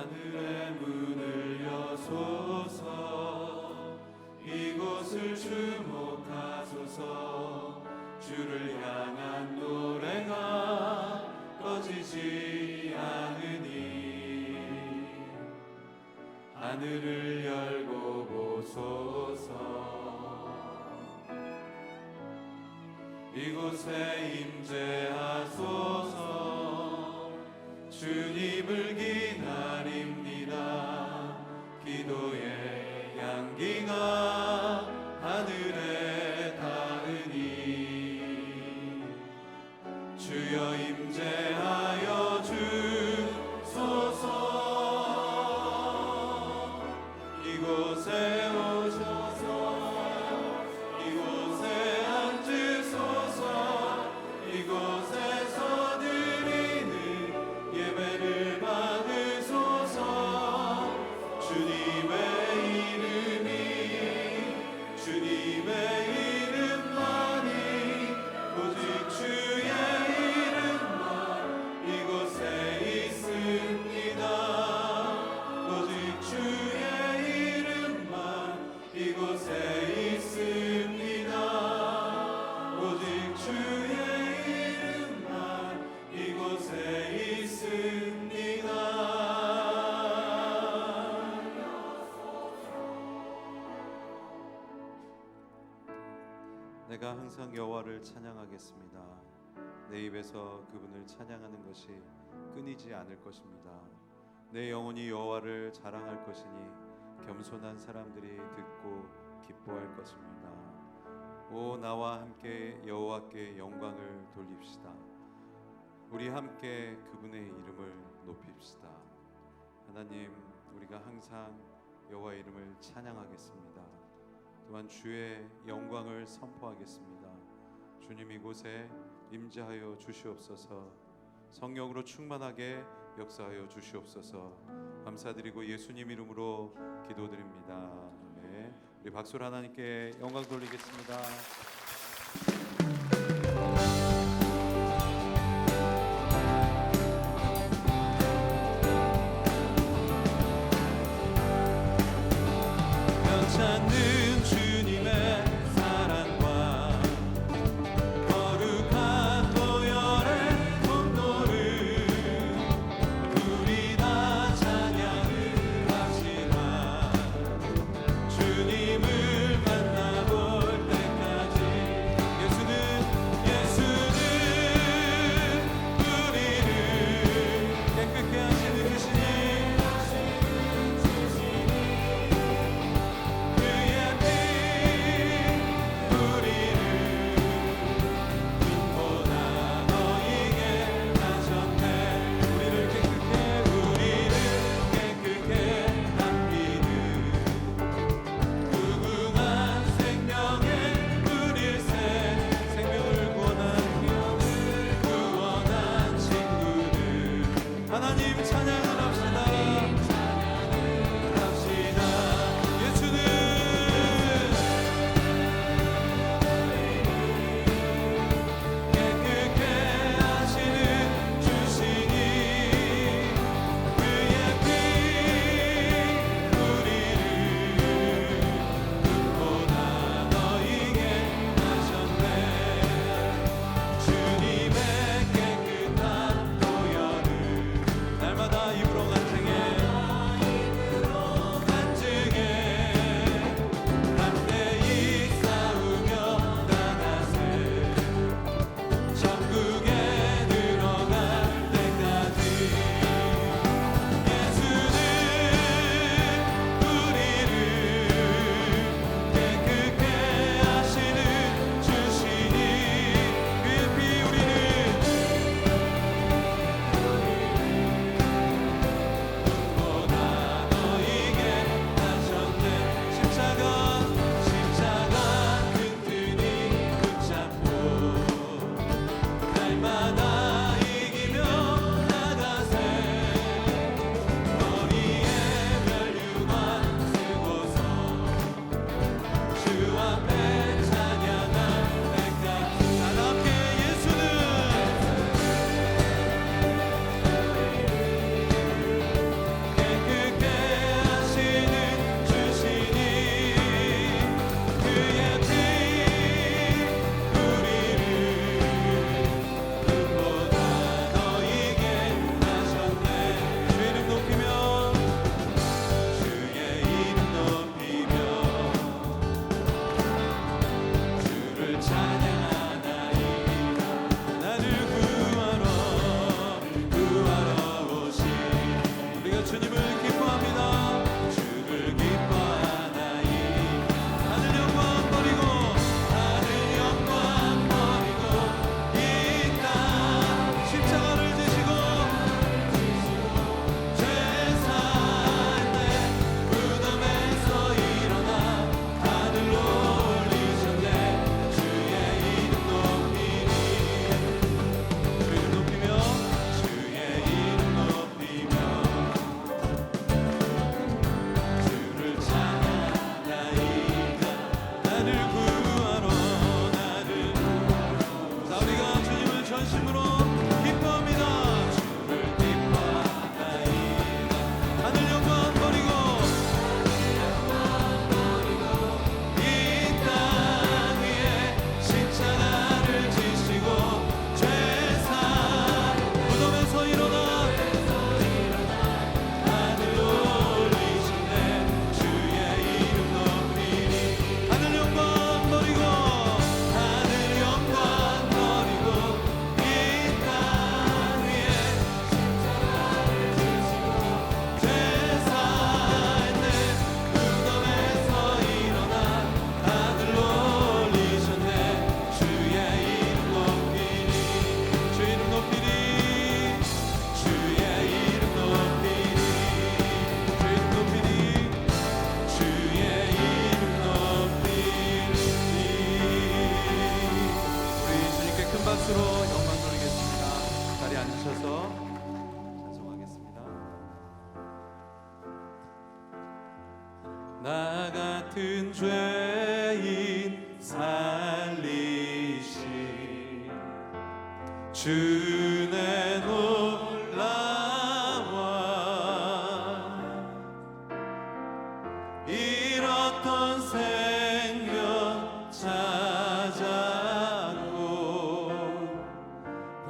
하늘의 문을 여소서. 이곳을 주목하소서. 주를 향한 노래가 꺼지지 않으니 하늘을 열고 보소서. 이곳에 임재하소서. 주님을 기다립니다. 기도의 향기가 하늘에 닿으니 주여 임재하여 주소서. 이곳에 오셔서 이곳에 앉으소서. 이곳에서 드리는 예배를 받으소서. 주님의 이름만이 오직 주의 이름만 이곳에 있습니다. 오직 주의 이름만 이곳에 있습니다. 오직 주의 이름만 이곳에 있습니다. 내가 항상 여호와를 찬양하겠습니다. 내 입에서 그분을 찬양하는 것이 끊이지 않을 것입니다. 내 영혼이 여호와를 자랑할 것이니 겸손한 사람들이 듣고 기뻐할 것입니다. 오 나와 함께 여호와께 영광을 돌립시다. 우리 함께 그분의 이름을 높입시다. 하나님, 우리가 항상 여호와의 이름을 찬양하겠습니다. 또한 주의 영광을 선포하겠습니다. 주님 이곳에 임재하여 주시옵소서. 성령으로 충만하게 역사하여 주시옵소서. 감사드리고 예수님 이름으로 기도드립니다. 네, 우리 박수로 하나님께 영광 돌리겠습니다. 찾는 주님의 사랑과 거룩한 보혈의 공로를 우리 다 찬양을 합시다. 주님을 만나볼 때까지 큰 죄인 살리신 주의 놀라워 잃었던 생명 찾았고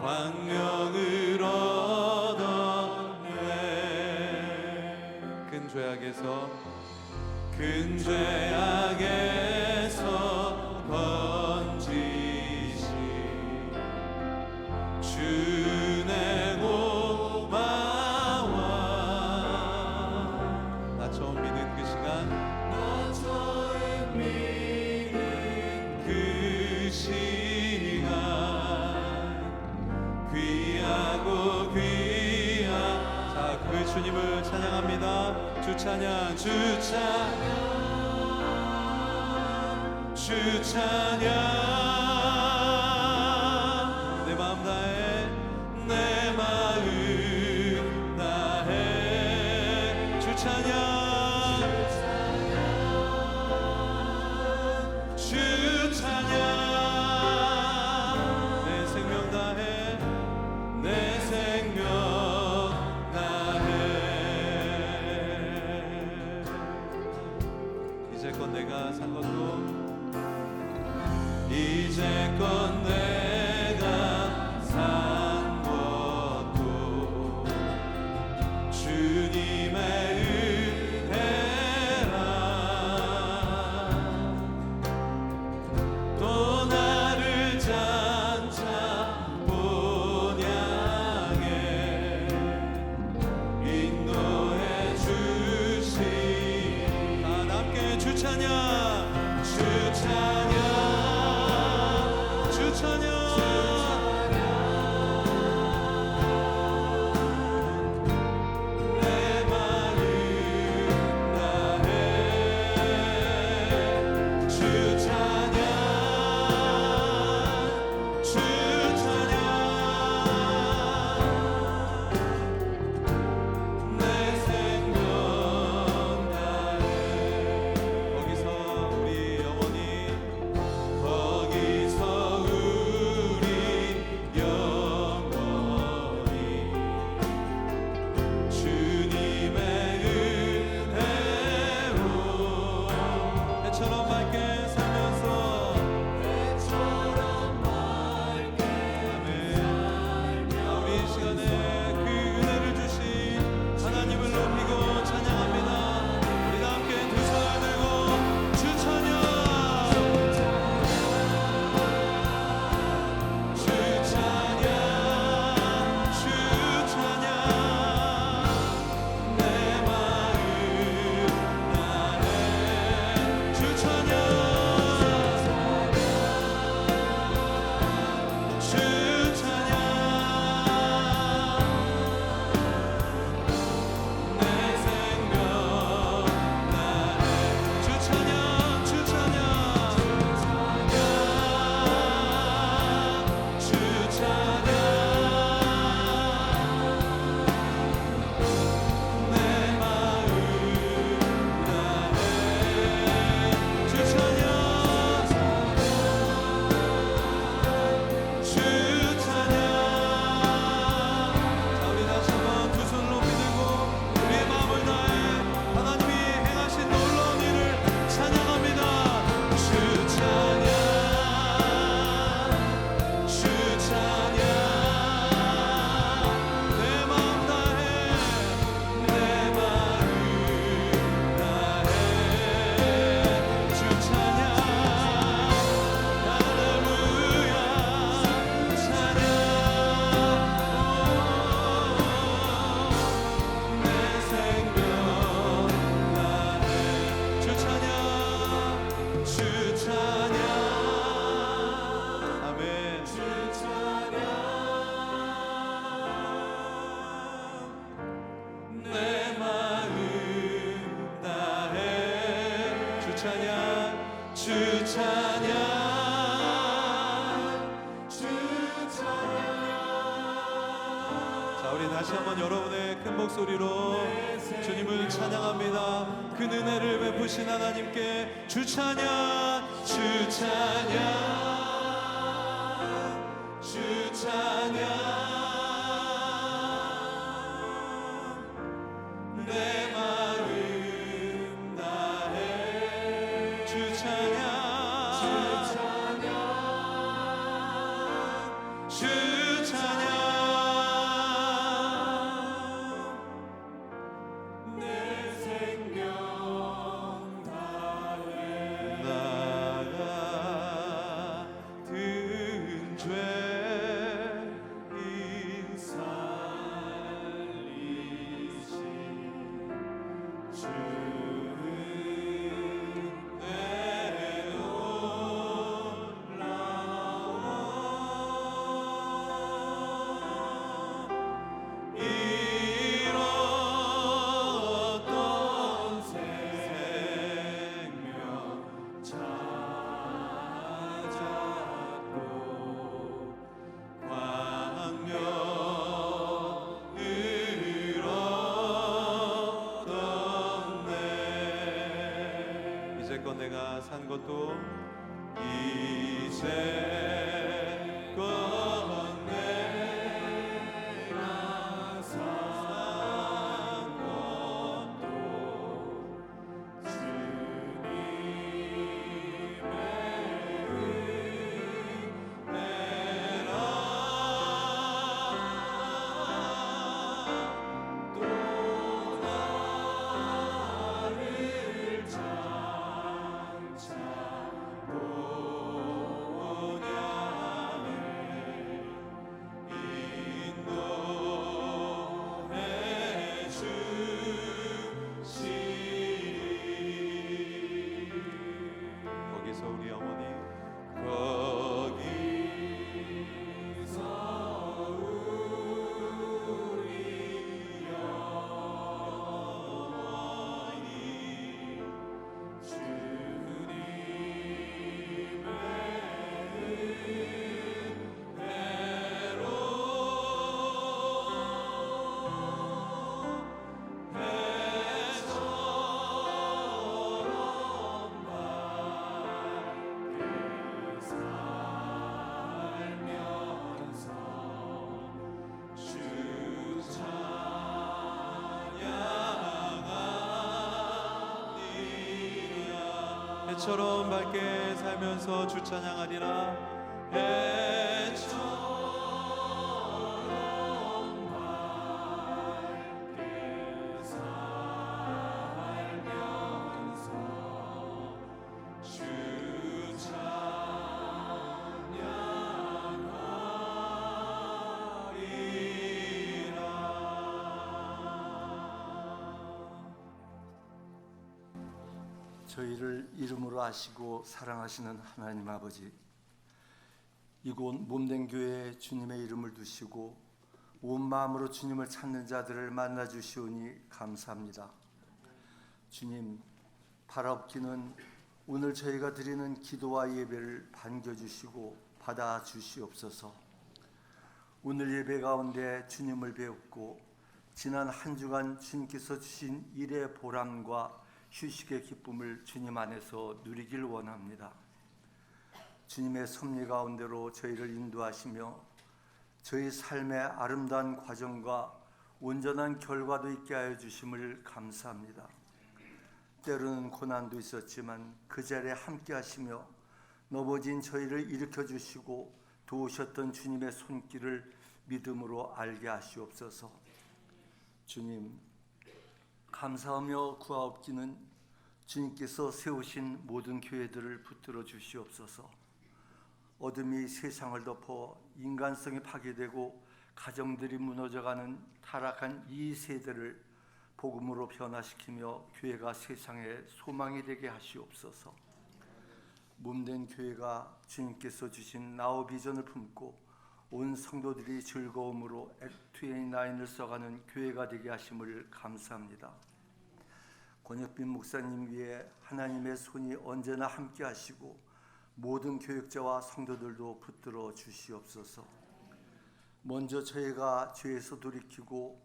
광명을 얻었네. 큰 죄악에서 건지신 주의 고마워. 나 처음 믿은 그 시간, 나 처음 믿은 그 시간 귀하고 귀한. 자, 그 주님을 찬양합니다. 주 찬양, 주 찬양, 주 찬양. 내 마음 다해, 내 마음 다해. 주 찬양, 주 찬양. 내 생명 다해, 내 생명 다해. 이제껏 내가 산 것도, 이제껏 내가 산 것도 자, 우리 다시 한번 여러분의 큰 목소리로 주님을 찬양합니다. 그 은혜를 베푸신 하나님께 주 찬양, 주 찬양, 주 찬양. 내 마음 다해 주 찬양, 주 찬양, 주 찬양. 내 생명 다해 나가 든 죄 이제껏 내가 산 것도 이제껏 내가 산 것도 주님의 은혜라. 또 나를 거기서 우리 어머니 거기서 우리 어머니 주님의 은혜로 해처럼 밝게 살면서 주 찬양하리라. 해처럼 밝게 살면서 주 저희를 이름으로 아시고 사랑하시는 하나님 아버지, 이곳 몸된 교회에 주님의 이름을 두시고 온 마음으로 주님을 찾는 자들을 만나 주시오니 감사합니다. 주님, 바라옵기는 오늘 저희가 드리는 기도와 예배를 반겨주시고 받아 주시옵소서. 오늘 예배 가운데 주님을 배웠고 지난 한 주간 주님께서 주신 일의 보람과 휴식의 기쁨을 주님 안에서 누리길 원합니다. 주님의 섭리 가운데로 저희를 인도하시며 저희 삶의 아름다운 과정과 온전한 결과도 있게 하여 주심을 감사합니다. 때로는 고난도 있었지만 그 자리에 함께 하시며 넘어진 저희를 일으켜 주시고 도우셨던 주님의 손길을 믿음으로 알게 하시옵소서. 주님, 감사하며 구하옵기는 주님께서 세우신 모든 교회들을 붙들어 주시옵소서. 어둠이 세상을 덮어 인간성이 파괴되고 가정들이 무너져가는 타락한 이 세대를 복음으로 변화시키며 교회가 세상의 소망이 되게 하시옵소서. 몸된 교회가 주님께서 주신 나우 비전을 품고 온 성도들이 즐거움으로 액트웨이나인을 써가는 교회가 되게 하심을 감사합니다. 권혁빈 목사님 위에 하나님의 손이 언제나 함께 하시고 모든 교육자와 성도들도 붙들어 주시옵소서. 먼저 저희가 죄에서 돌이키고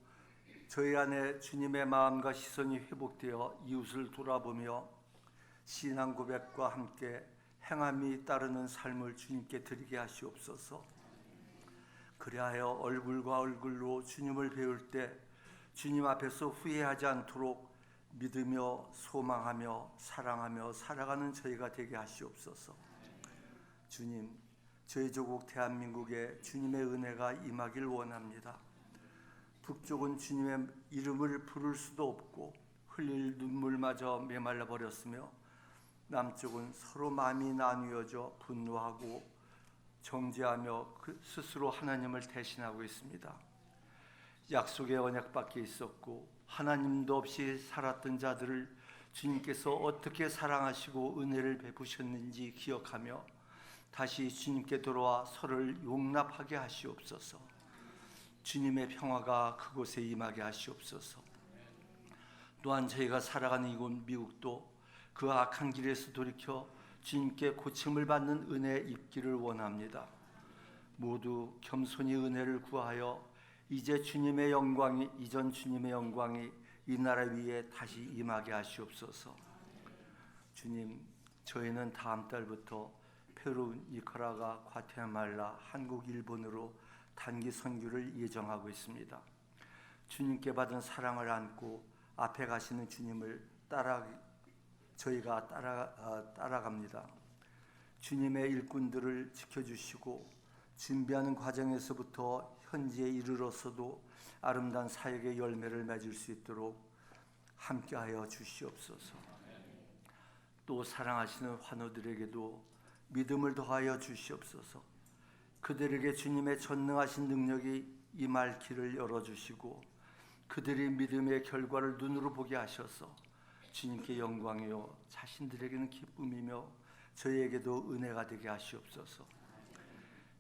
저희 안에 주님의 마음과 시선이 회복되어 이웃을 돌아보며 신앙 고백과 함께 행함이 따르는 삶을 주님께 드리게 하시옵소서. 그리하여 얼굴과 얼굴로 주님을 배울 때 주님 앞에서 후회하지 않도록 믿으며 소망하며 사랑하며 살아가는 저희가 되게 하시옵소서. 주님, 저희 조국 대한민국에 주님의 은혜가 임하길 원합니다. 북쪽은 주님의 이름을 부를 수도 없고 흘릴 눈물마저 메말라 버렸으며 남쪽은 서로 마음이 나뉘어져 분노하고 정죄하며 스스로 하나님을 대신하고 있습니다. 약속의 언약 밖에 있었고 하나님도 없이 살았던 자들을 주님께서 어떻게 사랑하시고 은혜를 베푸셨는지 기억하며 다시 주님께 돌아와 서로를 용납하게 하시옵소서. 주님의 평화가 그곳에 임하게 하시옵소서. 또한 저희가 살아가는 이곳 미국도 그 악한 길에서 돌이켜 주님께 고침을 받는 은혜 입기를 원합니다. 모두 겸손히 은혜를 구하여 이전 주님의 영광이 이 나라 위에 다시 임하게 하시옵소서. 주님, 저희는 다음 달부터 페루, 니카라과, 과테말라, 한국, 일본으로 단기 선교를 예정하고 있습니다. 주님께 받은 사랑을 안고 앞에 가시는 주님을 저희가 따라갑니다. 주님의 일꾼들을 지켜주시고 준비하는 과정에서부터 현지에 이르러서도 아름다운 사역의 열매를 맺을 수 있도록 함께하여 주시옵소서. 또 사랑하시는 환우들에게도 믿음을 더하여 주시옵소서. 그들에게 주님의 전능하신 능력이 임할 길을 열어주시고 그들이 믿음의 결과를 눈으로 보게 하셔서 주님께 영광이요 자신들에게는 기쁨이며 저희에게도 은혜가 되게 하시옵소서.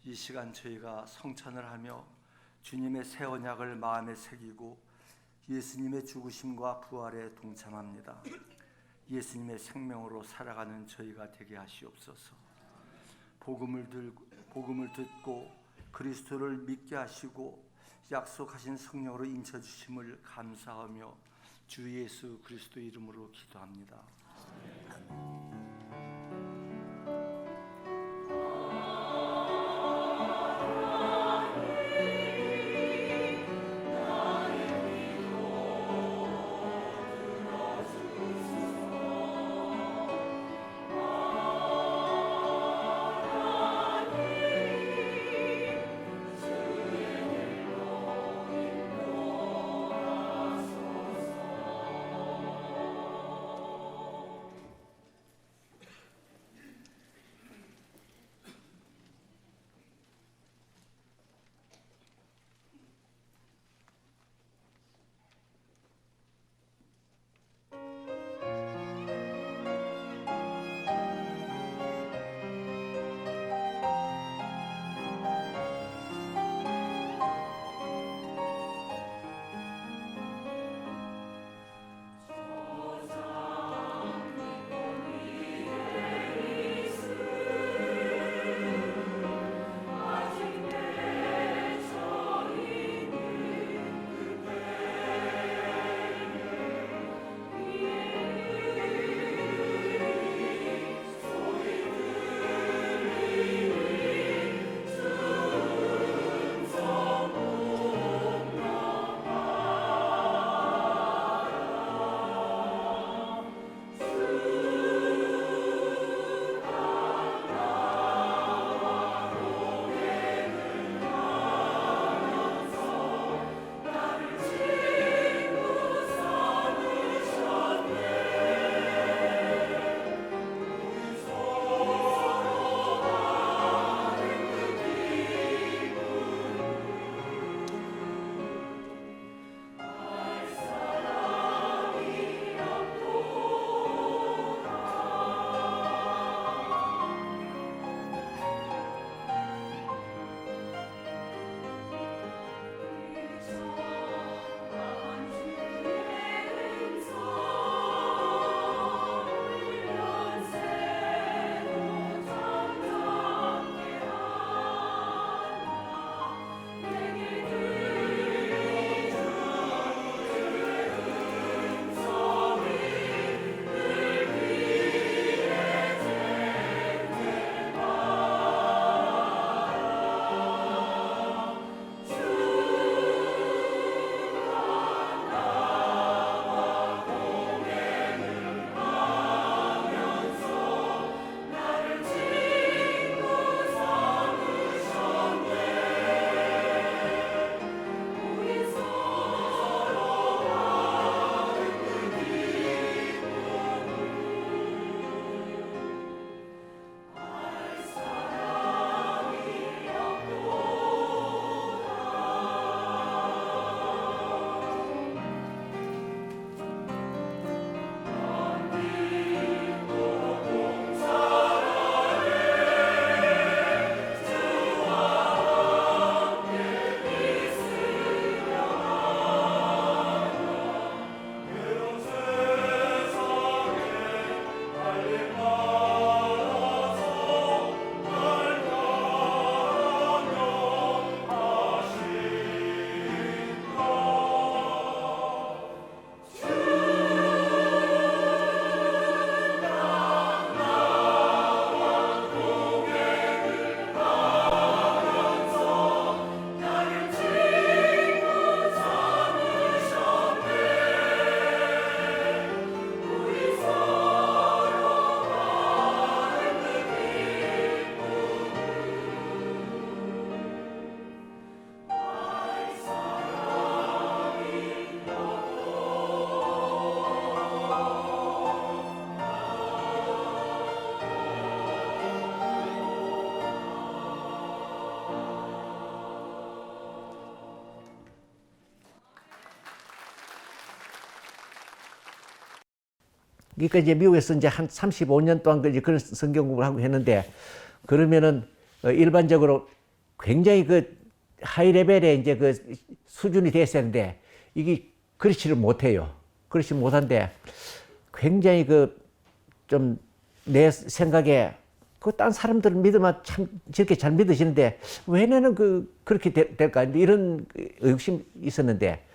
이 시간 저희가 성찬을 하며 주님의 새 언약을 마음에 새기고 예수님의 죽으심과 부활에 동참합니다. 예수님의 생명으로 살아가는 저희가 되게 하시옵소서. 복음을 듣고 그리스도를 믿게 하시고 약속하신 성령으로 인쳐주심을 감사하며 주 예수 그리스도 이름으로 기도합니다. 그러니까 이제 미국에서 이제 한 35년 동안 이제 그런 성경 공부를 하고 했는데 그러면은 일반적으로 굉장히 그 하이 레벨의 이제 그 수준이 됐었는데 이게 그렇지를 못해요. 그렇지 못한데 굉장히 그 좀 내 생각에 그 딴 사람들 믿으면 참 저렇게 잘 믿으시는데 왜 나는 그렇게 될까 이런 의구심이 있었는데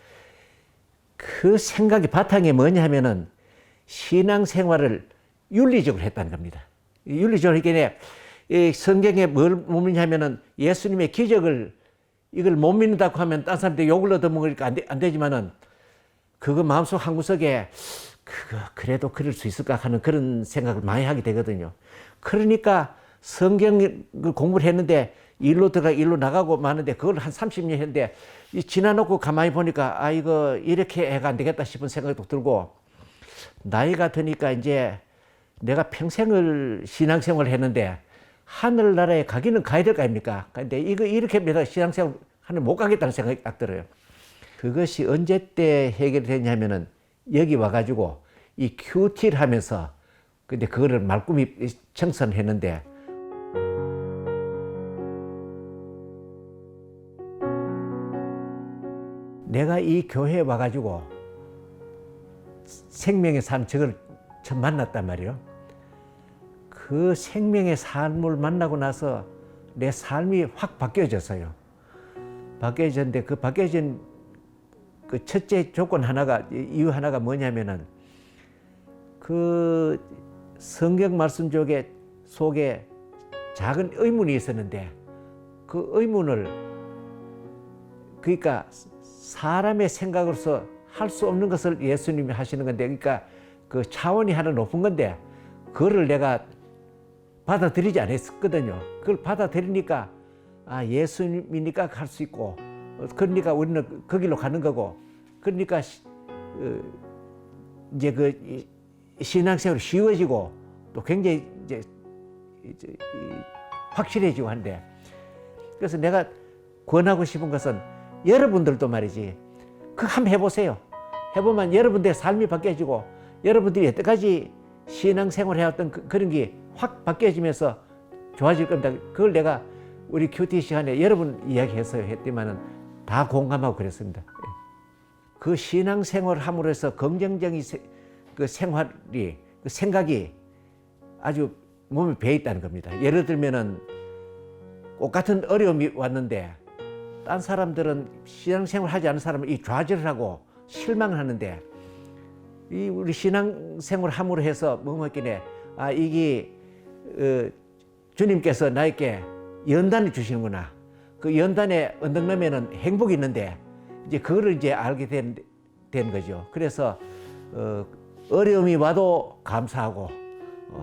그 생각의 바탕에 뭐냐 하면은 신앙생활을 윤리적으로 했다는 겁니다. 윤리적으로 이게 이 성경에 뭘 못 믿냐면은 예수님의 기적을 이걸 못 믿는다고 하면 딴 사람들 욕을 얻어먹으니까 안 되지만은 그거 마음속 한구석에 그래도 그럴 수 있을까 하는 그런 생각을 많이 하게 되거든요. 그러니까 성경을 공부를 했는데 일로 들어가 일로 나가고 마는데 그걸 한 30년 했는데 지나놓고 가만히 보니까 이거 이렇게 해가 안 되겠다 싶은 생각도 들고 나이가 드니까 이제 내가 평생을 신앙생활을 했는데 하늘나라에 가기는 가야 될 거 아닙니까? 근데 이거 이렇게 매달 신앙생활 하늘 못 가겠다는 생각이 딱 들어요. 그것이 언제 때 해결되냐면은 여기 와가지고 이 큐티를 하면서 근데 그거를 말끔히 청산했는데 내가 이 교회에 와가지고 생명의 삶 저걸 처음 만났단 말이에요. 그 생명의 삶을 만나고 나서 내 삶이 확 바뀌어졌어요. 바뀌어졌는데 그 바뀌어진 그 첫째 조건 하나가 이유 하나가 뭐냐면은 그 성경 말씀 속에 작은 의문이 있었는데 그 의문을 그러니까 사람의 생각으로서 할 수 없는 것을 예수님이 하시는 건데 그러니까 그 차원이 하나 높은 건데 그거를 내가 받아들이지 않았거든요. 그걸 받아들이니까 예수님이니까 할 수 있고 그러니까 우리는 그 길로 가는 거고 그러니까 이제 그 신앙생활이 쉬워지고 또 굉장히 이제 확실해지고 한데 그래서 내가 권하고 싶은 것은 여러분들도 말이지 그거 한번 해보세요. 해보면 여러분들의 삶이 바뀌어지고 여러분들이 여태까지 신앙생활을 해왔던 그런 게 확 바뀌어지면서 좋아질 겁니다. 그걸 내가 우리 큐티 시간에 여러분 이야기해서 했지만은 다 공감하고 그랬습니다. 그 신앙생활을 함으로 해서 긍정적인 그 생활이 그 생각이 아주 몸에 배어 있다는 겁니다. 예를 들면은 똑같은 어려움이 왔는데 딴 사람들은 신앙생활 하지 않은 사람은 이 좌절을 하고 실망을 하는데 이 우리 신앙생활 함으로 해서 뭐뭐겠네 이게 주님께서 나에게 연단을 주시는구나. 그 연단에 언덕 넘에는 행복이 있는데 이제 그거를 이제 알게 된 거죠. 그래서 어려움이 와도 감사하고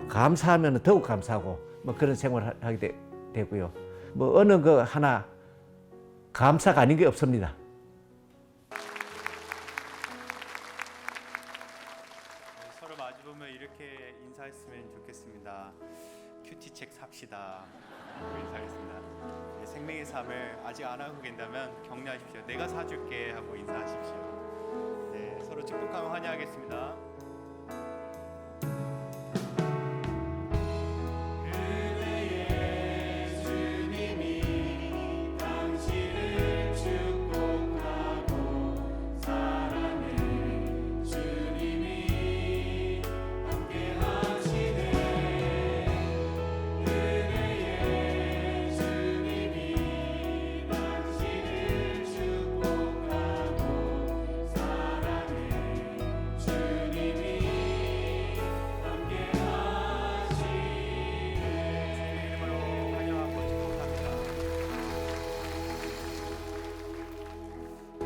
감사하면 더욱 감사하고 뭐 그런 생활을 하게 되고요. 뭐 어느 거 하나 감사가 아닌 게 없습니다. 서로 마주보면 이렇게 인사했으면 좋겠습니다. 큐티 책 삽시다. 하고 인사했습니다. 생명의 삶을 아직 안 하고 계신다면 격려하십시오. 내가 사줄게 하고 인사하십시오. 네, 서로 축복하며 환영하겠습니다.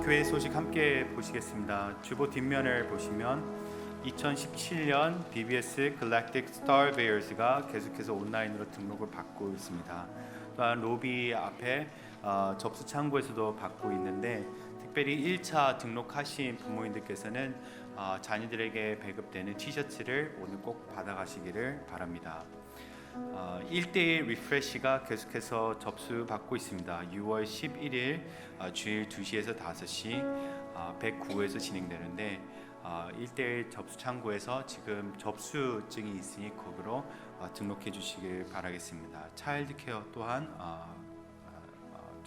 교회 소식 함께 보시겠습니다. 주보 뒷면을 보시면 2017년 BBS Galactic Star Bears가 계속해서 온라인으로 등록을 받고 있습니다. 또한 로비 앞에 접수 창구에서도 받고 있는데 특별히 1차 등록하신 부모님들께서는 자녀들에게 배급되는 티셔츠를 오늘 꼭 받아가시기를 바랍니다. 1대1 리프레시가 계속해서 접수받고 있습니다. 6월 11일 주일 2시에서 5시 109호에서 진행되는데 1대1 접수 창구에서 지금 접수증이 있으니 거기로 등록해 주시길 바라겠습니다. 차일드 케어 또한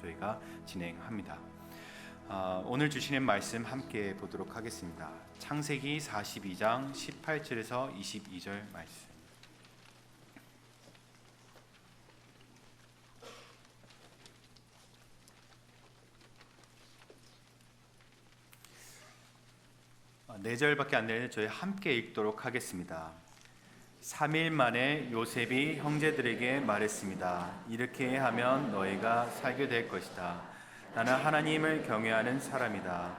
저희가 진행합니다. 오늘 주시는 말씀 함께 보도록 하겠습니다. 창세기 42장 18절에서 22절 말씀. 네 절밖에 안 되는데 저희 함께 읽도록 하겠습니다. 3일 만에 요셉이 형제들에게 말했습니다. 이렇게 하면 너희가 살게 될 것이다. 나는 하나님을 경외하는 사람이다.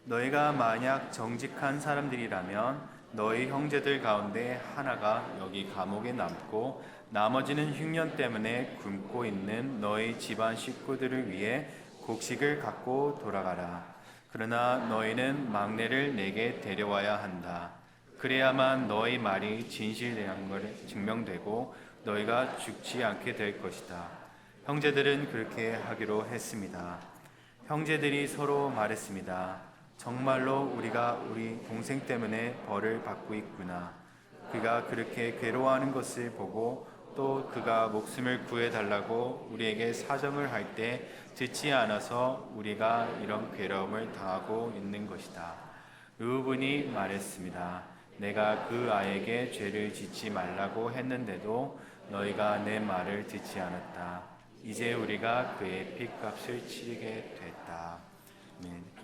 너희가 만약 정직한 사람들이라면 너희 형제들 가운데 하나가 여기 감옥에 남고 나머지는 흉년 때문에 굶고 있는 너희 집안 식구들을 위해 곡식을 갖고 돌아가라. 그러나 너희는 막내를 내게 데려와야 한다. 그래야만 너희 말이 진실된 것을 증명되고 너희가 죽지 않게 될 것이다. 형제들은 그렇게 하기로 했습니다. 형제들이 서로 말했습니다. 정말로 우리가 우리 동생 때문에 벌을 받고 있구나. 그가 그렇게 괴로워하는 것을 보고 또 그가 목숨을 구해달라고 우리에게 사정을 할 때 듣지 않아서 우리가 이런 괴로움을 당하고 있는 것이다. 르우븐이 말했습니다. 내가 그 아이에게 죄를 짓지 말라고 했는데도 너희가 내 말을 듣지 않았다. 이제 우리가 그의 핏값을 치르게 됐다.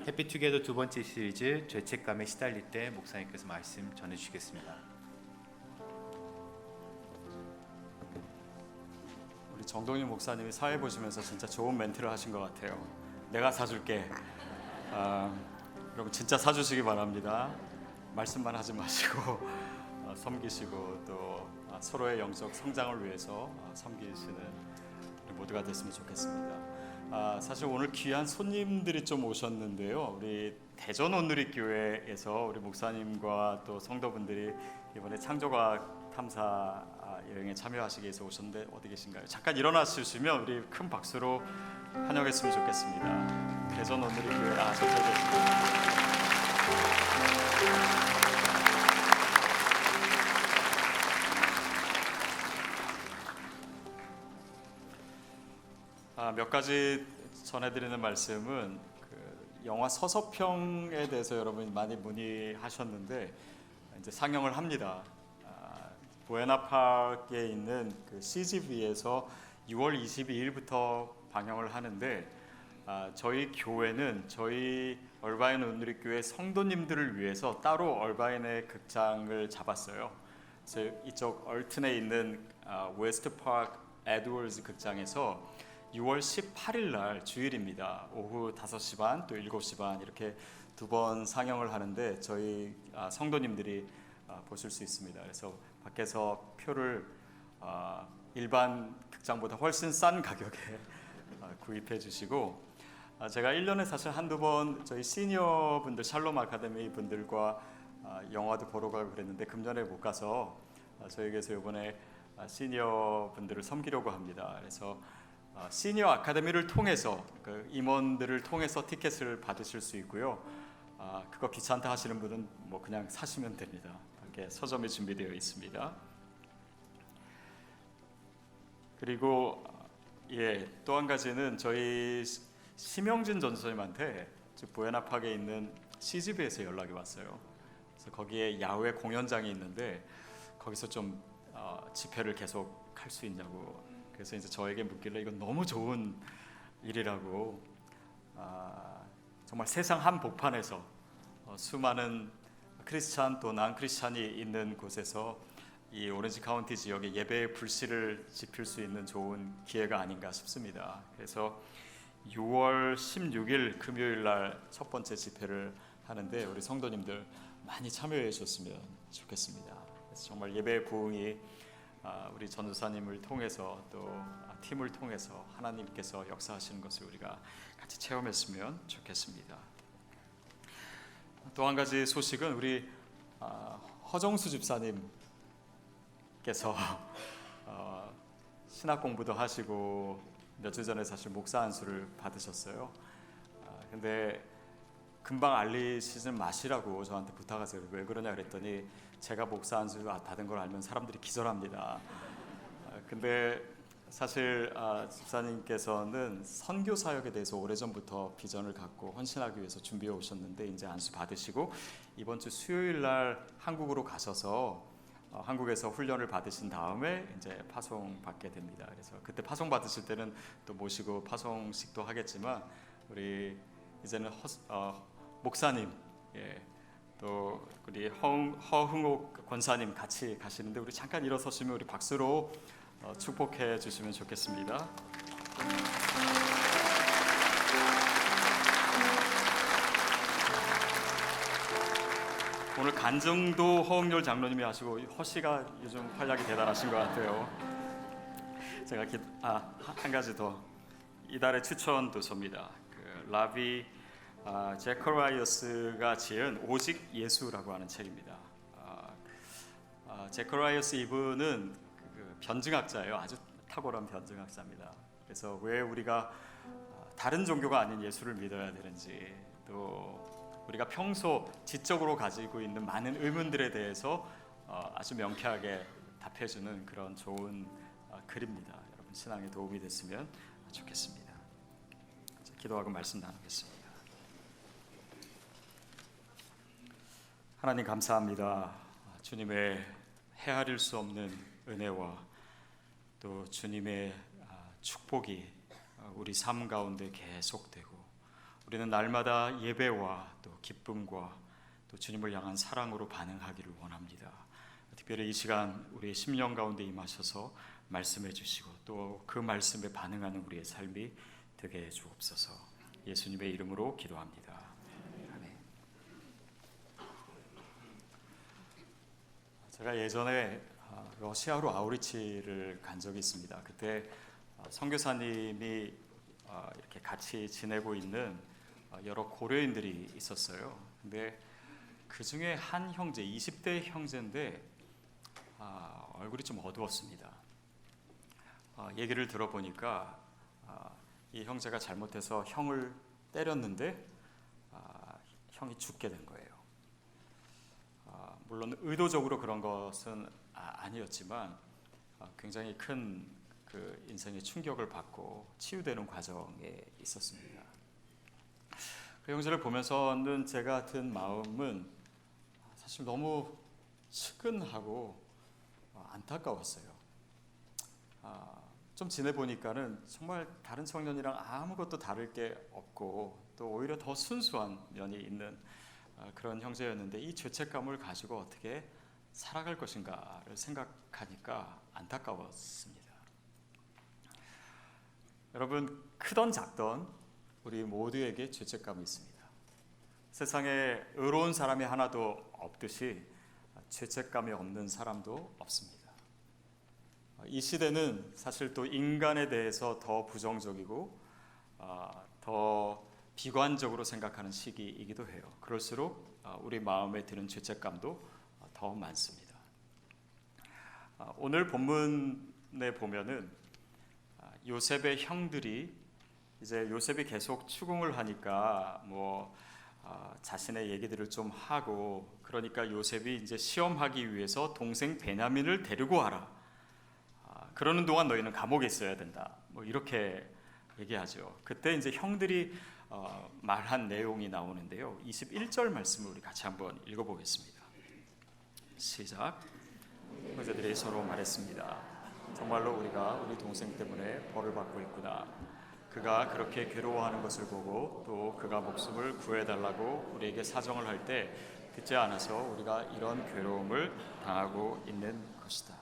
해피투게더 두 번째 시리즈 죄책감에 시달릴 때 목사님께서 말씀 전해주시겠습니다. 우리 정동윤 목사님이 사회 보시면서 진짜 좋은 멘트를 하신 것 같아요. 내가 사줄게. 여러분 진짜 사주시기 바랍니다. 말씀만 하지 마시고 섬기시고 또 서로의 영적 성장을 위해서 섬기시는 우리 모두가 됐으면 좋겠습니다. 사실 오늘 귀한 손님들이 좀 오셨는데요. 우리 대전 온누리교회에서 우리 목사님과 또 성도분들이 이번에 창조과학 탐사 여행에 참여하시기 위해서 오셨는데 어디 계신가요? 잠깐 일어나 주시면 우리 큰 박수로 환영했으면 좋겠습니다. 대전 온누리교회 저쪽에 계십니다. 몇 가지 전해드리는 말씀은 영화 서서평에 대해서 여러분이 많이 문의하셨는데 이제 상영을 합니다. 부에나파크에 있는 CGV에서 6월 22일부터 방영을 하는데 저희 교회는 저희 얼바인 온누리교회 성도님들을 위해서 따로 얼바인의 극장을 잡았어요. 그래서 이쪽 얼튼에 있는 웨스트파크 에드워즈 극장에서 6월 18일 날 주일입니다. 오후 5시 반 또 7시 반 이렇게 두 번 상영을 하는데 저희 성도님들이 보실 수 있습니다. 그래서 밖에서 표를 일반 극장보다 훨씬 싼 가격에 구입해 주시고 제가 1년에 사실 한두 번 저희 시니어 분들 샬롬 아카데미 분들과 영화도 보러 가고 그랬는데 금년에 못 가서 저에게서 이번에 시니어 분들을 섬기려고 합니다. 그래서 시니어 아카데미를 통해서 그 임원들을 통해서 티켓을 받으실 수 있고요. 그거 귀찮다 하시는 분은 뭐 그냥 사시면 됩니다. 이렇게 서점이 준비되어 있습니다. 그리고 또 한 가지는 저희 심영진 전도사님한테 부에나파크에 있는 CGV에서 연락이 왔어요. 그래서 거기에 야외 공연장이 있는데 거기서 좀 집회를 계속 할 수 있냐고. 그래서 이제 저에게 묻길래 이건 너무 좋은 일이라고 정말 세상 한복판에서 수많은 크리스찬 또 난 크리스찬이 있는 곳에서 이 오렌지 카운티 지역의 예배의 불씨를 지필 수 있는 좋은 기회가 아닌가 싶습니다. 그래서 6월 16일 금요일 날 첫 번째 집회를 하는데 우리 성도님들 많이 참여해 주셨으면 좋겠습니다. 그래서 정말 예배의 부흥이 우리 전도사님을 통해서 또 팀을 통해서 하나님께서 역사하시는 것을 우리가 같이 체험했으면 좋겠습니다. 또 한 가지 소식은 우리 허정수 집사님께서 신학 공부도 하시고 몇 주 전에 사실 목사 안수를 받으셨어요. 근데 금방 알리시지 마시라고 저한테 부탁하세요. 왜 그러냐 그랬더니 제가 목사한 줄 다된 걸 알면 사람들이 기절합니다. 근데 사실 집사님께서는 선교 사역에 대해서 오래전부터 비전을 갖고 헌신하기 위해서 준비해 오셨는데 이제 안수 받으시고 이번 주 수요일 날 한국으로 가셔서 한국에서 훈련을 받으신 다음에 이제 파송 받게 됩니다. 그래서 그때 파송 받으실 때는 또 모시고 파송식도 하겠지만 우리 이제는 목사님, 또 우리 허흥옥 권사님 같이 가시는데 우리 잠깐 일어서시면 우리 박수로 축복해 주시면 좋겠습니다. 오늘 간증도 허흥렬 장로님이 하시고 허씨가 요즘 활약이 대단하신 것 같아요. 제가 한 가지 더 이달의 추천 도서입니다. 그 라비 제커라이어스가 지은 오직 예수라고 하는 책입니다. 제커라이어스 이분은 그 변증학자예요. 아주 탁월한 변증학자입니다. 그래서 왜 우리가 다른 종교가 아닌 예수를 믿어야 되는지, 또 우리가 평소 지적으로 가지고 있는 많은 의문들에 대해서 아주 명쾌하게 답해주는 그런 좋은 글입니다. 여러분 신앙에 도움이 됐으면 좋겠습니다. 기도하고 말씀 나누겠습니다. 하나님 감사합니다. 주님의 헤아릴 수 없는 은혜와 또 주님의 축복이 우리 삶 가운데 계속되고 우리는 날마다 예배와 또 기쁨과 또 주님을 향한 사랑으로 반응하기를 원합니다. 특별히 이 시간 우리의 심령 가운데 임하셔서 말씀해 주시고 또 그 말씀에 반응하는 우리의 삶이 되게 해 주옵소서. 예수님의 이름으로 기도합니다. 아멘. 제가 예전에 러시아로 아우리치를 간 적이 있습니다. 그때 선교사님이 이렇게 같이 지내고 있는 여러 고려인들이 있었어요. 근데 그 중에 한 형제, 20대 형제인데 얼굴이 좀 어두웠습니다. 얘기를 들어보니까 이 형제가 잘못해서 형을 때렸는데 형이 죽게 된 거예요. 물론 의도적으로 그런 것은 아니었지만 굉장히 큰 그 인생의 충격을 받고 치유되는 과정에 있었습니다. 그 형제를 보면서는 제가 든 마음은 사실 너무 측은하고 안타까웠어요. 좀 지내보니까는 정말 다른 청년이랑 아무것도 다를 게 없고 또 오히려 더 순수한 면이 있는 그런 형제였는데 이 죄책감을 가지고 어떻게 살아갈 것인가를 생각하니까 안타까웠습니다. 여러분, 크던 작던 우리 모두에게 죄책감이 있습니다. 세상에 의로운 사람이 하나도 없듯이 죄책감이 없는 사람도 없습니다. 이 시대는 사실 또 인간에 대해서 더 부정적이고 더 비관적으로 생각하는 시기이기도 해요. 그럴수록 우리 마음에 드는 죄책감도 더 많습니다. 오늘 본문에 보면은 요셉의 형들이 이제 요셉이 계속 추궁을 하니까 자신의 얘기들을 좀 하고 그러니까 요셉이 이제 시험하기 위해서 동생 베냐민을 데리고 와라. 그러는 동안 너희는 감옥에 있어야 된다. 이렇게 얘기하죠. 그때 이제 형들이 말한 내용이 나오는데요. 21절 말씀을 우리 같이 한번 읽어보겠습니다. 시작. 형제들이 서로 말했습니다. 정말로 우리가 우리 동생 때문에 벌을 받고 있구나. 그가 그렇게 괴로워하는 것을 보고 또 그가 목숨을 구해달라고 우리에게 사정을 할 때 듣지 않아서 우리가 이런 괴로움을 당하고 있는 것이다.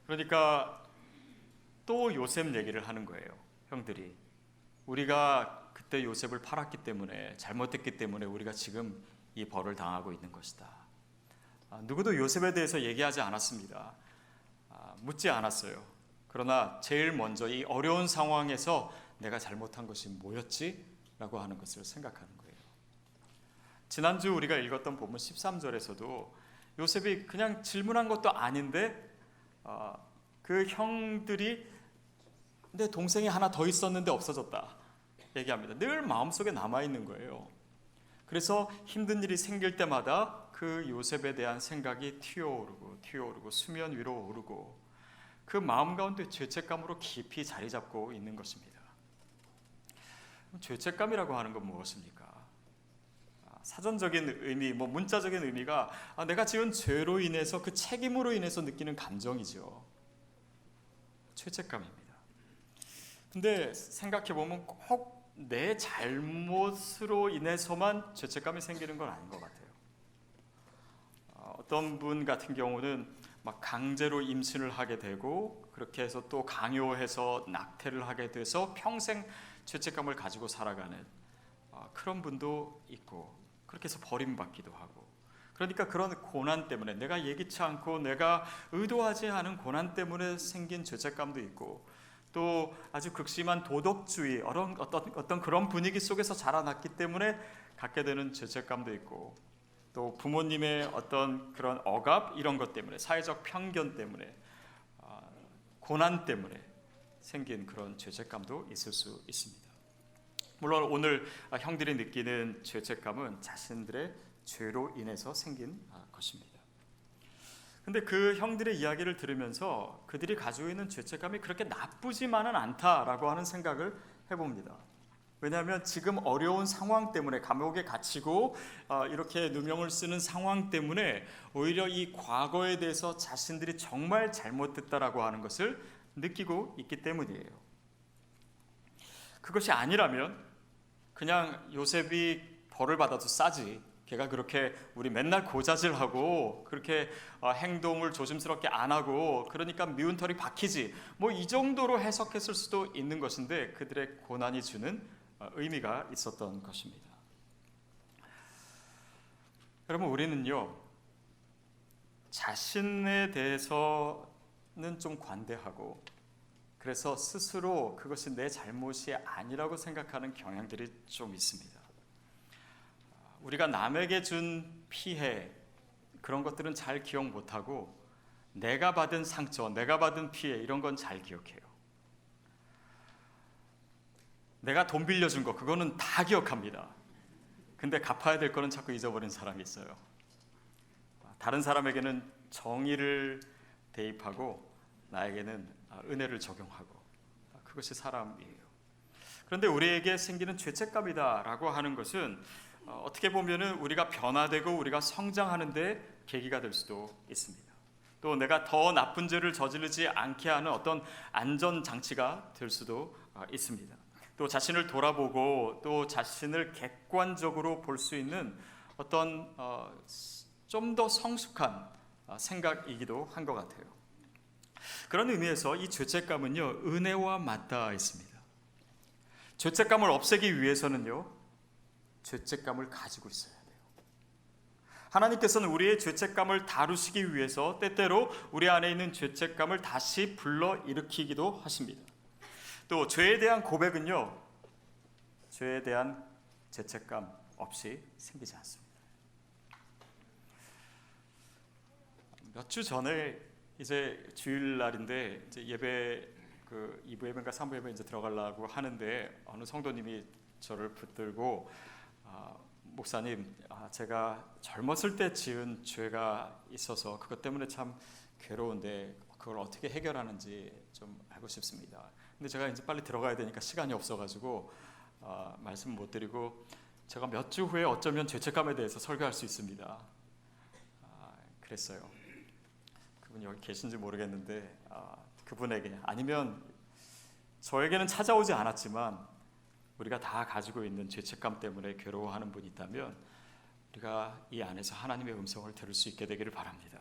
그러니까 또 요셉 얘기를 하는 거예요. 형들이 우리가 그때 요셉을 팔았기 때문에 잘못했기 때문에 우리가 지금 이 벌을 당하고 있는 것이다. 누구도 요셉에 대해서 얘기하지 않았습니다. 묻지 않았어요. 그러나 제일 먼저 이 어려운 상황에서 내가 잘못한 것이 뭐였지? 라고 하는 것을 생각하는 거예요. 지난주 우리가 읽었던 본문 13절에서도 요셉이 그냥 질문한 것도 아닌데 그 형들이 내 동생이 하나 더 있었는데 없어졌다 얘기합니다. 늘 마음속에 남아있는 거예요. 그래서 힘든 일이 생길 때마다 그 요셉에 대한 생각이 튀어오르고 수면 위로 오르고 그 마음 가운데 죄책감으로 깊이 자리 잡고 있는 것입니다. 죄책감이라고 하는 건 무엇입니까? 사전적인 의미, 문자적인 의미가 내가 지은 죄로 인해서 그 책임으로 인해서 느끼는 감정이죠. 죄책감입니다. 근데 생각해 보면 꼭 내 잘못으로 인해서만 죄책감이 생기는 건 아닌 것 같아요. 어떤 분 같은 경우는 막 강제로 임신을 하게 되고 그렇게 해서 또 강요해서 낙태를 하게 돼서 평생 죄책감을 가지고 살아가는 그런 분도 있고 그렇게 해서 버림받기도 하고 그러니까 그런 고난 때문에 내가 예기치 않고 내가 의도하지 않은 고난 때문에 생긴 죄책감도 있고 또 아주 극심한 도덕주의 어떤 그런 분위기 속에서 자라났기 때문에 갖게 되는 죄책감도 있고 또 부모님의 어떤 그런 억압 이런 것 때문에 사회적 편견 때문에 고난 때문에 생긴 그런 죄책감도 있을 수 있습니다. 물론 오늘 형들이 느끼는 죄책감은 자신들의 죄로 인해서 생긴 것입니다. 근데 그 형들의 이야기를 들으면서 그들이 가지고 있는 죄책감이 그렇게 나쁘지만은 않다라고 하는 생각을 해봅니다. 왜냐하면 지금 어려운 상황 때문에 감옥에 갇히고 이렇게 누명을 쓰는 상황 때문에 오히려 이 과거에 대해서 자신들이 정말 잘못했다라고 하는 것을 느끼고 있기 때문이에요. 그것이 아니라면 그냥 요셉이 벌을 받아도 싸지. 걔가 그렇게 우리 맨날 고자질하고 그렇게 행동을 조심스럽게 안 하고 그러니까 미운 털이 박히지. 이 정도로 해석했을 수도 있는 것인데 그들의 고난이 주는 의미가 있었던 것입니다. 여러분 우리는요 자신에 대해서는 좀 관대하고 그래서 스스로 그것이 내 잘못이 아니라고 생각하는 경향들이 좀 있습니다. 우리가 남에게 준 피해 그런 것들은 잘 기억 못하고 내가 받은 상처, 내가 받은 피해 이런 건 잘 기억해요. 내가 돈 빌려준 거 그거는 다 기억합니다. 근데 갚아야 될 거는 자꾸 잊어버린 사람이 있어요. 다른 사람에게는 정의를 대입하고 나에게는 은혜를 적용하고 그것이 사람이에요. 그런데 우리에게 생기는 죄책감이다라고 하는 것은 어떻게 보면은 우리가 변화되고 우리가 성장하는데 계기가 될 수도 있습니다. 또 내가 더 나쁜 죄를 저지르지 않게 하는 어떤 안전 장치가 될 수도 있습니다. 또 자신을 돌아보고 또 자신을 객관적으로 볼 수 있는 어떤 좀 더 성숙한 생각이기도 한 것 같아요. 그런 의미에서 이 죄책감은요 은혜와 맞닿아 있습니다. 죄책감을 없애기 위해서는요 죄책감을 가지고 있어야 돼요. 하나님께서는 우리의 죄책감을 다루시기 위해서 때때로 우리 안에 있는 죄책감을 다시 불러일으키기도 하십니다. 또 죄에 대한 고백은요 죄에 대한 죄책감 없이 생기지 않습니다. 몇 주 전에 이제 주일날인데 이제 예배 2부 예배인가 3부 예배 이제 들어가려고 하는데 어느 성도님이 저를 붙들고 목사님, 제가 젊었을 때 지은 죄가 있어서 그것 때문에 참 괴로운데 그걸 어떻게 해결하는지 좀 알고 싶습니다. 근데 제가 이제 빨리 들어가야 되니까 시간이 없어가지고 말씀 못 드리고 제가 몇 주 후에 어쩌면 죄책감에 대해서 설교할 수 있습니다. 그랬어요. 그분이 여기 계신지 모르겠는데 그분에게 아니면 저에게는 찾아오지 않았지만 우리가 다 가지고 있는 죄책감 때문에 괴로워하는 분이 있다면 우리가 이 안에서 하나님의 음성을 들을 수 있게 되기를 바랍니다.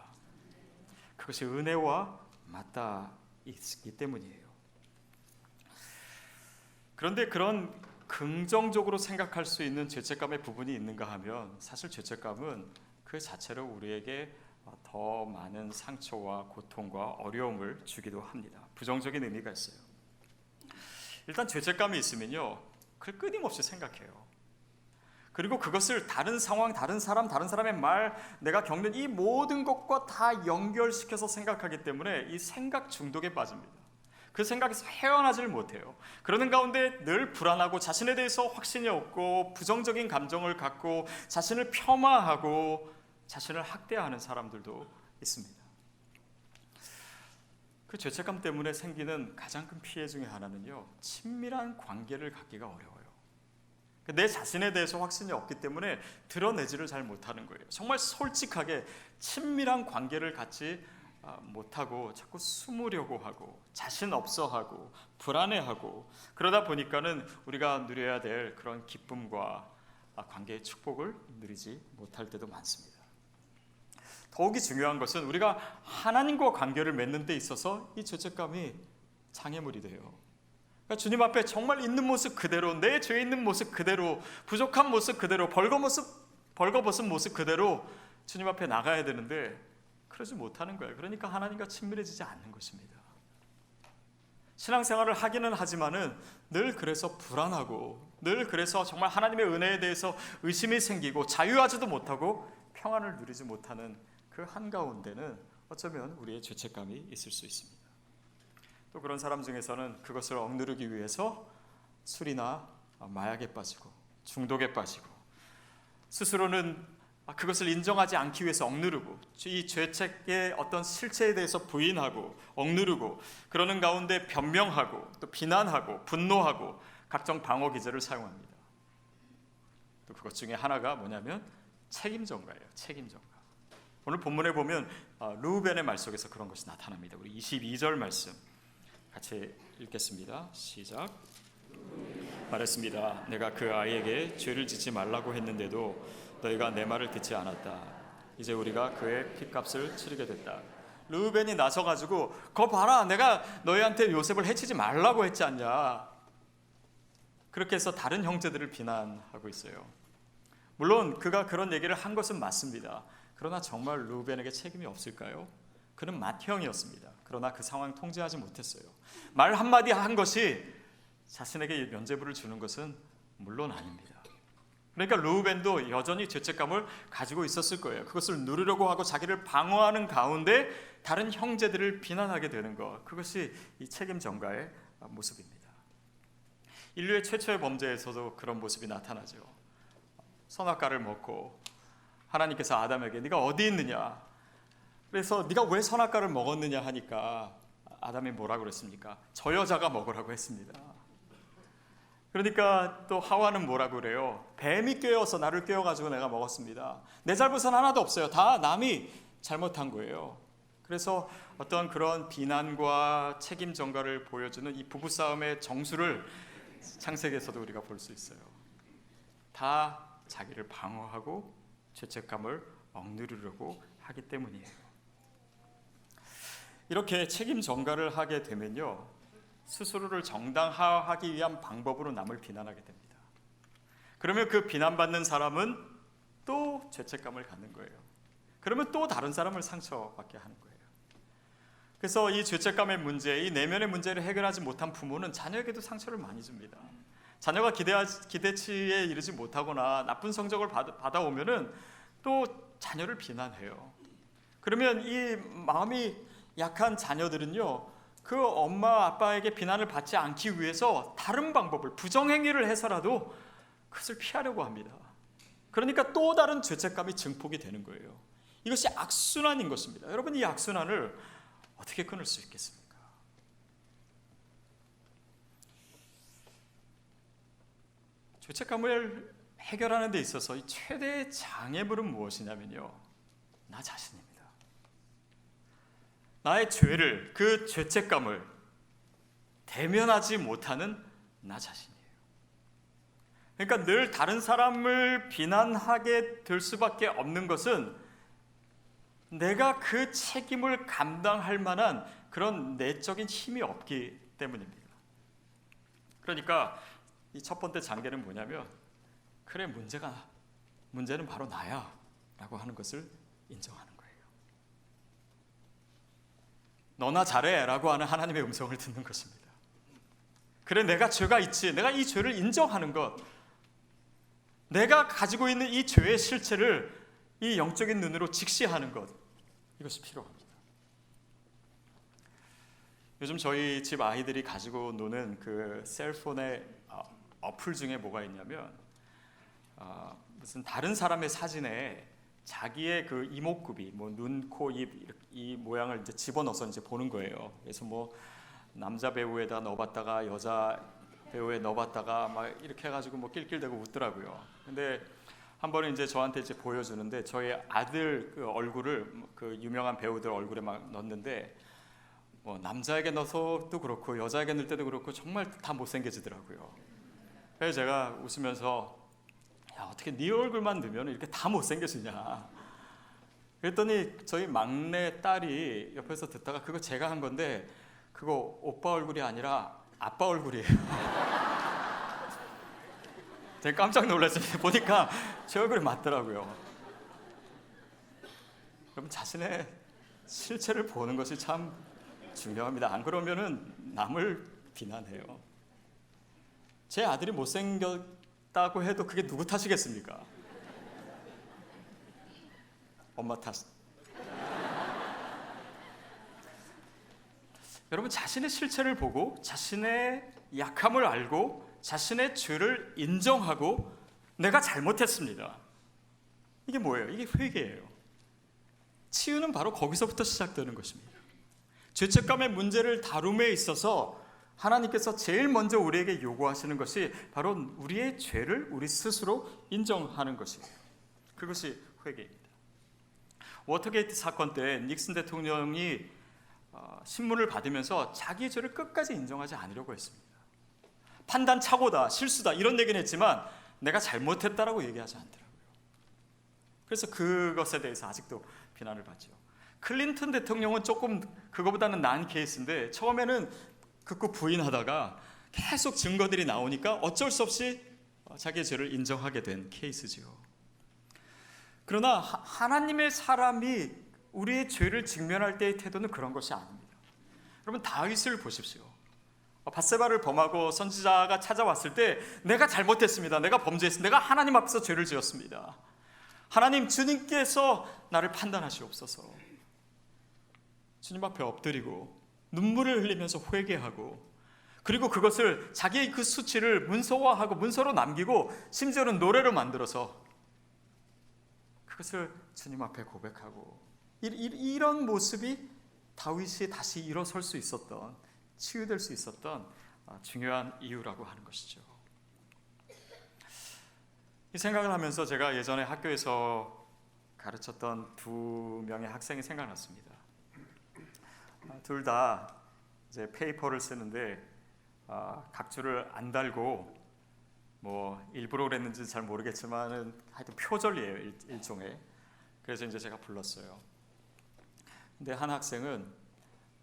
그것이 은혜와 맞닿아 있기 때문이에요. 그런데 그런 긍정적으로 생각할 수 있는 죄책감의 부분이 있는가 하면 사실 죄책감은 그 자체로 우리에게 더 많은 상처와 고통과 어려움을 주기도 합니다. 부정적인 의미가 있어요. 일단 죄책감이 있으면요 그걸 끊임없이 생각해요. 그리고 그것을 다른 상황, 다른 사람, 다른 사람의 말, 내가 겪는 이 모든 것과 다 연결시켜서 생각하기 때문에 이 생각 중독에 빠집니다. 그 생각에서 헤어나질 못해요. 그러는 가운데 늘 불안하고 자신에 대해서 확신이 없고 부정적인 감정을 갖고 자신을 폄하하고 자신을 학대하는 사람들도 있습니다. 그 죄책감 때문에 생기는 가장 큰 피해 중에 하나는요, 친밀한 관계를 갖기가 어려워요. 내 자신에 대해서 확신이 없기 때문에 드러내지를 잘 못하는 거예요. 정말 솔직하게 친밀한 관계를 갖지 못하고 자꾸 숨으려고 하고 자신 없어하고 불안해하고, 그러다 보니까는 우리가 누려야 될 그런 기쁨과 관계의 축복을 누리지 못할 때도 많습니다. 더욱이 중요한 것은 우리가 하나님과 관계를 맺는 데 있어서 이 죄책감이 장애물이 돼요. 그러니까 주님 앞에 정말 있는 모습 그대로, 내 죄 있는 모습 그대로, 부족한 모습 그대로, 벌거벗은 모습 그대로 주님 앞에 나가야 되는데 그러지 못하는 거예요. 그러니까 하나님과 친밀해지지 않는 것입니다. 신앙생활을 하기는 하지만은 늘 그래서 불안하고, 늘 그래서 정말 하나님의 은혜에 대해서 의심이 생기고 자유하지도 못하고 평안을 누리지 못하는 그 한가운데는 어쩌면 우리의 죄책감이 있을 수 있습니다. 또 그런 사람 중에서는 그것을 억누르기 위해서 술이나 마약에 빠지고 중독에 빠지고, 스스로는 그것을 인정하지 않기 위해서 억누르고, 이 죄책의 어떤 실체에 대해서 부인하고 억누르고, 그러는 가운데 변명하고 또 비난하고 분노하고 각종 방어 기제를 사용합니다. 또 그것 중에 하나가 뭐냐면 책임전가예요. 책임전가. 오늘 본문에 보면 르우벤의 말 속에서 그런 것이 나타납니다. 우리 22절 말씀 같이 읽겠습니다. 시작. 말했습니다. 내가 그 아이에게 죄를 짓지 말라고 했는데도 너희가 내 말을 듣지 않았다. 이제 우리가 그의 핏값을 치르게 됐다. 르우벤이 나서가지고 거 봐라, 내가 너희한테 요셉을 해치지 말라고 했지 않냐. 그렇게 해서 다른 형제들을 비난하고 있어요. 물론 그가 그런 얘기를 한 것은 맞습니다. 그러나 정말 르우벤에게 책임이 없을까요? 그는 맏형이었습니다. 그러나 그 상황 통제하지 못했어요. 말 한마디 한 것이 자신에게 면죄부를 주는 것은 물론 아닙니다. 그러니까 르우벤도 여전히 죄책감을 가지고 있었을 거예요. 그것을 누르려고 하고 자기를 방어하는 가운데 다른 형제들을 비난하게 되는 것, 그것이 이 책임 전가의 모습입니다. 인류의 최초의 범죄에서도 그런 모습이 나타나죠. 선악과를 먹고 하나님께서 아담에게 네가 어디 있느냐, 그래서 네가 왜 선악과를 먹었느냐 하니까 아담이 뭐라고 그랬습니까? 저 여자가 먹으라고 했습니다. 그러니까 또 하와는 뭐라고 그래요? 뱀이 꿰어서 나를 꿰어가지고 내가 먹었습니다. 내 잘못은 하나도 없어요. 다 남이 잘못한 거예요. 그래서 어떤 그런 비난과 책임 전가를 보여주는 이 부부싸움의 정수를 창세기에서도 우리가 볼 수 있어요. 다 자기를 방어하고 죄책감을 억누르려고 하기 때문이에요. 이렇게 책임 전가를 하게 되면요, 스스로를 정당화하기 위한 방법으로 남을 비난하게 됩니다. 그러면 그 비난받는 사람은 또 죄책감을 갖는 거예요. 그러면 또 다른 사람을 상처받게 하는 거예요. 그래서 이 죄책감의 문제, 이 내면의 문제를 해결하지 못한 부모는 자녀에게도 상처를 많이 줍니다. 자녀가 기대치에 이르지 못하거나 나쁜 성적을 받아오면은 또 자녀를 비난해요. 그러면 이 마음이 약한 자녀들은요, 그 엄마 아빠에게 비난을 받지 않기 위해서 다른 방법을, 부정행위를 해서라도 그것을 피하려고 합니다. 그러니까 또 다른 죄책감이 증폭이 되는 거예요. 이것이 악순환인 것입니다. 여러분, 이 악순환을 어떻게 끊을 수 있겠습니까? 죄책감을 해결하는 데 있어서 이 최대의 장애물은 무엇이냐면요, 나 자신입니다. 나의 죄를, 그 죄책감을 대면하지 못하는 나 자신이에요. 그러니까 늘 다른 사람을 비난하게 될 수밖에 없는 것은 내가 그 책임을 감당할 만한 그런 내적인 힘이 없기 때문입니다. 그러니까 이 첫 번째 장애는 뭐냐면, 그래, 문제는 바로 나야 라고 하는 것을 인정하는 거예요. 너나 잘해 라고 하는 하나님의 음성을 듣는 것입니다. 그래, 내가 죄가 있지, 내가 이 죄를 인정하는 것, 내가 가지고 있는 이 죄의 실체를 이 영적인 눈으로 직시하는 것, 이것이 필요합니다. 요즘 저희 집 아이들이 가지고 노는 그 셀폰의 어플 중에 뭐가 있냐면 무슨 다른 사람의 사진에 자기의 그 이목구비, 뭐 눈, 코, 입 이 모양을 이제 집어넣어서 이제 보는 거예요. 그래서 뭐 남자 배우에다 넣어봤다가 여자 배우에 넣어봤다가 막 이렇게 해가지고 뭐 낄낄대고 웃더라고요. 근데 한 번은 이제 저한테 이제 보여주는데 저희 아들 그 얼굴을 그 유명한 배우들 얼굴에 막 넣었는데 뭐 남자에게 넣어서도 그렇고 여자에게 넣을 때도 그렇고 정말 다 못생겨지더라고요. 그래서 제가 웃으면서 야, 어떻게 네 얼굴만 넣으면 이렇게 다 못생겨지냐. 그랬더니 저희 막내 딸이 옆에서 듣다가 그거 제가 한 건데 그거 오빠 얼굴이 아니라 아빠 얼굴이에요. 제가 깜짝 놀랐어요. 보니까 제 얼굴이 맞더라고요. 여러분, 자신의 실체를 보는 것이 참 중요합니다. 안 그러면은 남을 비난해요. 제 아들이 못생겼다고 해도 그게 누구 탓이겠습니까? 엄마 탓. 여러분, 자신의 실체를 보고 자신의 약함을 알고 자신의 죄를 인정하고 내가 잘못했습니다. 이게 뭐예요? 이게 회개예요. 치유는 바로 거기서부터 시작되는 것입니다. 죄책감의 문제를 다룸에 있어서 하나님께서 제일 먼저 우리에게 요구하시는 것이 바로 우리의 죄를 우리 스스로 인정하는 것이에요. 그것이 회개입니다. 워터게이트 사건 때 닉슨 대통령이 신문을 받으면서 자기의 죄를 끝까지 인정하지 않으려고 했습니다. 판단 착오다, 실수다 이런 얘기는 했지만 내가 잘못했다라고 얘기하지 않더라고요. 그래서 그것에 대해서 아직도 비난을 받죠. 클린턴 대통령은 조금 그거보다는 나은 케이스인데 처음에는 극구 부인하다가 계속 증거들이 나오니까 어쩔 수 없이 자기의 죄를 인정하게 된 케이스지요. 그러나 하나님의 사람이 우리의 죄를 직면할 때의 태도는 그런 것이 아닙니다. 여러분, 다윗을 보십시오. 밧세바를 범하고 선지자가 찾아왔을 때 내가 잘못했습니다. 내가 범죄했습니다. 내가 하나님 앞에서 죄를 지었습니다. 하나님, 주님께서 나를 판단하시옵소서. 주님 앞에 엎드리고 눈물을 흘리면서 회개하고 그리고 그것을 자기의 그 수치를 문서화하고 문서로 남기고 심지어는 노래로 만들어서 그것을 주님 앞에 고백하고 이런 모습이 다윗이 다시 일어설 수 있었던, 치유될 수 있었던 중요한 이유라고 하는 것이죠. 이 생각을 하면서 제가 예전에 학교에서 가르쳤던 두 명의 학생이 생각났습니다. 둘 다 이제 페이퍼를 쓰는데 각주를 안 달고 뭐 일부러 그랬는지 잘 모르겠지만은 하여튼 표절이에요, 일종의. 그래서 이제 제가 불렀어요. 근데 한 학생은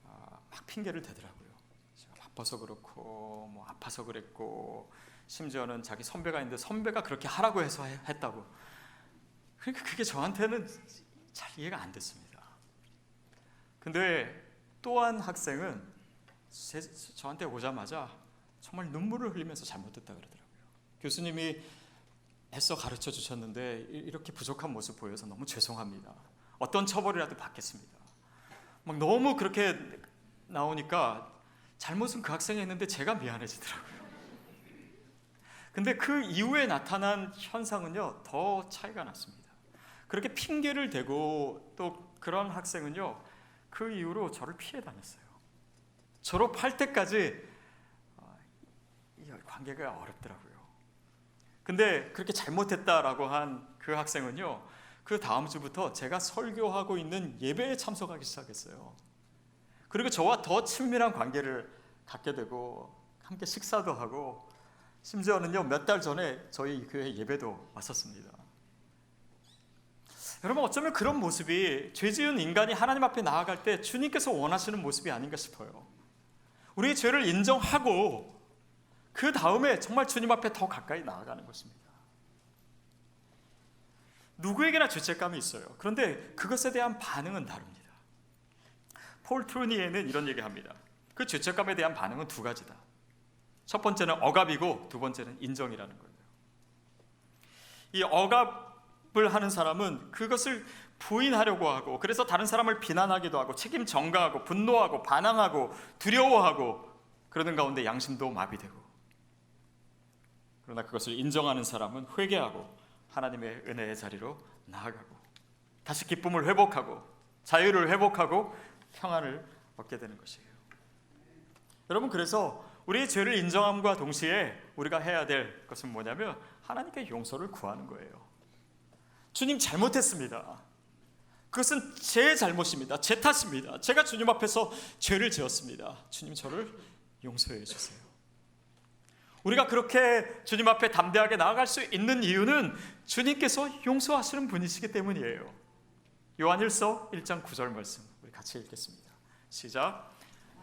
막 핑계를 대더라고요. 제가 바빠서 그렇고 뭐 아파서 그랬고 심지어는 자기 선배가 있는데 선배가 그렇게 하라고 해서 했다고. 그러니까 그게 저한테는 잘 이해가 안 됐습니다. 근데 또 한 학생은 저한테 오자마자 정말 눈물을 흘리면서 잘못했다 그러더라고요. 교수님이 애써 가르쳐 주셨는데 이렇게 부족한 모습 보여서 너무 죄송합니다. 어떤 처벌이라도 받겠습니다. 막 너무 그렇게 나오니까 잘못은 그 학생이 했는데 제가 미안해지더라고요. 근데 그 이후에 나타난 현상은요, 더 차이가 났습니다. 그렇게 핑계를 대고 또 그런 학생은요, 그 이후로 저를 피해 다녔어요. 졸업할 때까지 이 관계가 어렵더라고요. 근데 그렇게 잘못했다라고 한 그 학생은요, 그 다음 주부터 제가 설교하고 있는 예배에 참석하기 시작했어요. 그리고 저와 더 친밀한 관계를 갖게 되고 함께 식사도 하고 심지어는요, 몇 달 전에 저희 교회 예배도 왔었습니다. 여러분, 어쩌면 그런 모습이 죄 지은 인간이 하나님 앞에 나아갈 때 주님께서 원하시는 모습이 아닌가 싶어요. 우리의 죄를 인정하고 그 다음에 정말 주님 앞에 더 가까이 나아가는 것입니다. 누구에게나 죄책감이 있어요. 그런데 그것에 대한 반응은 다릅니다. 폴 트루니에는 이런 얘기합니다. 그 죄책감에 대한 반응은 두 가지다. 첫 번째는 억압이고 두 번째는 인정이라는 거예요. 이 억압 하는 사람은 그것을 부인하려고 하고, 그래서 다른 사람을 비난하기도 하고, 책임 전가하고, 분노하고, 반항하고, 두려워하고, 그러는 가운데 양심도 마비되고, 그러나 그것을 인정하는 사람은 회개하고 하나님의 은혜의 자리로 나아가고, 다시 기쁨을 회복하고 자유를 회복하고 평안을 얻게 되는 것이에요. 여러분, 그래서 우리의 죄를 인정함과 동시에 우리가 해야 될 것은 뭐냐면 하나님께 용서를 구하는 거예요. 주님, 잘못했습니다. 그것은 제 잘못입니다. 제 탓입니다. 제가 주님 앞에서 죄를 지었습니다. 주님, 저를 용서해 주세요. 우리가 그렇게 주님 앞에 담대하게 나아갈 수 있는 이유는 주님께서 용서하시는 분이시기 때문이에요. 요한일서 1장 9절 말씀 우리 같이 읽겠습니다. 시작.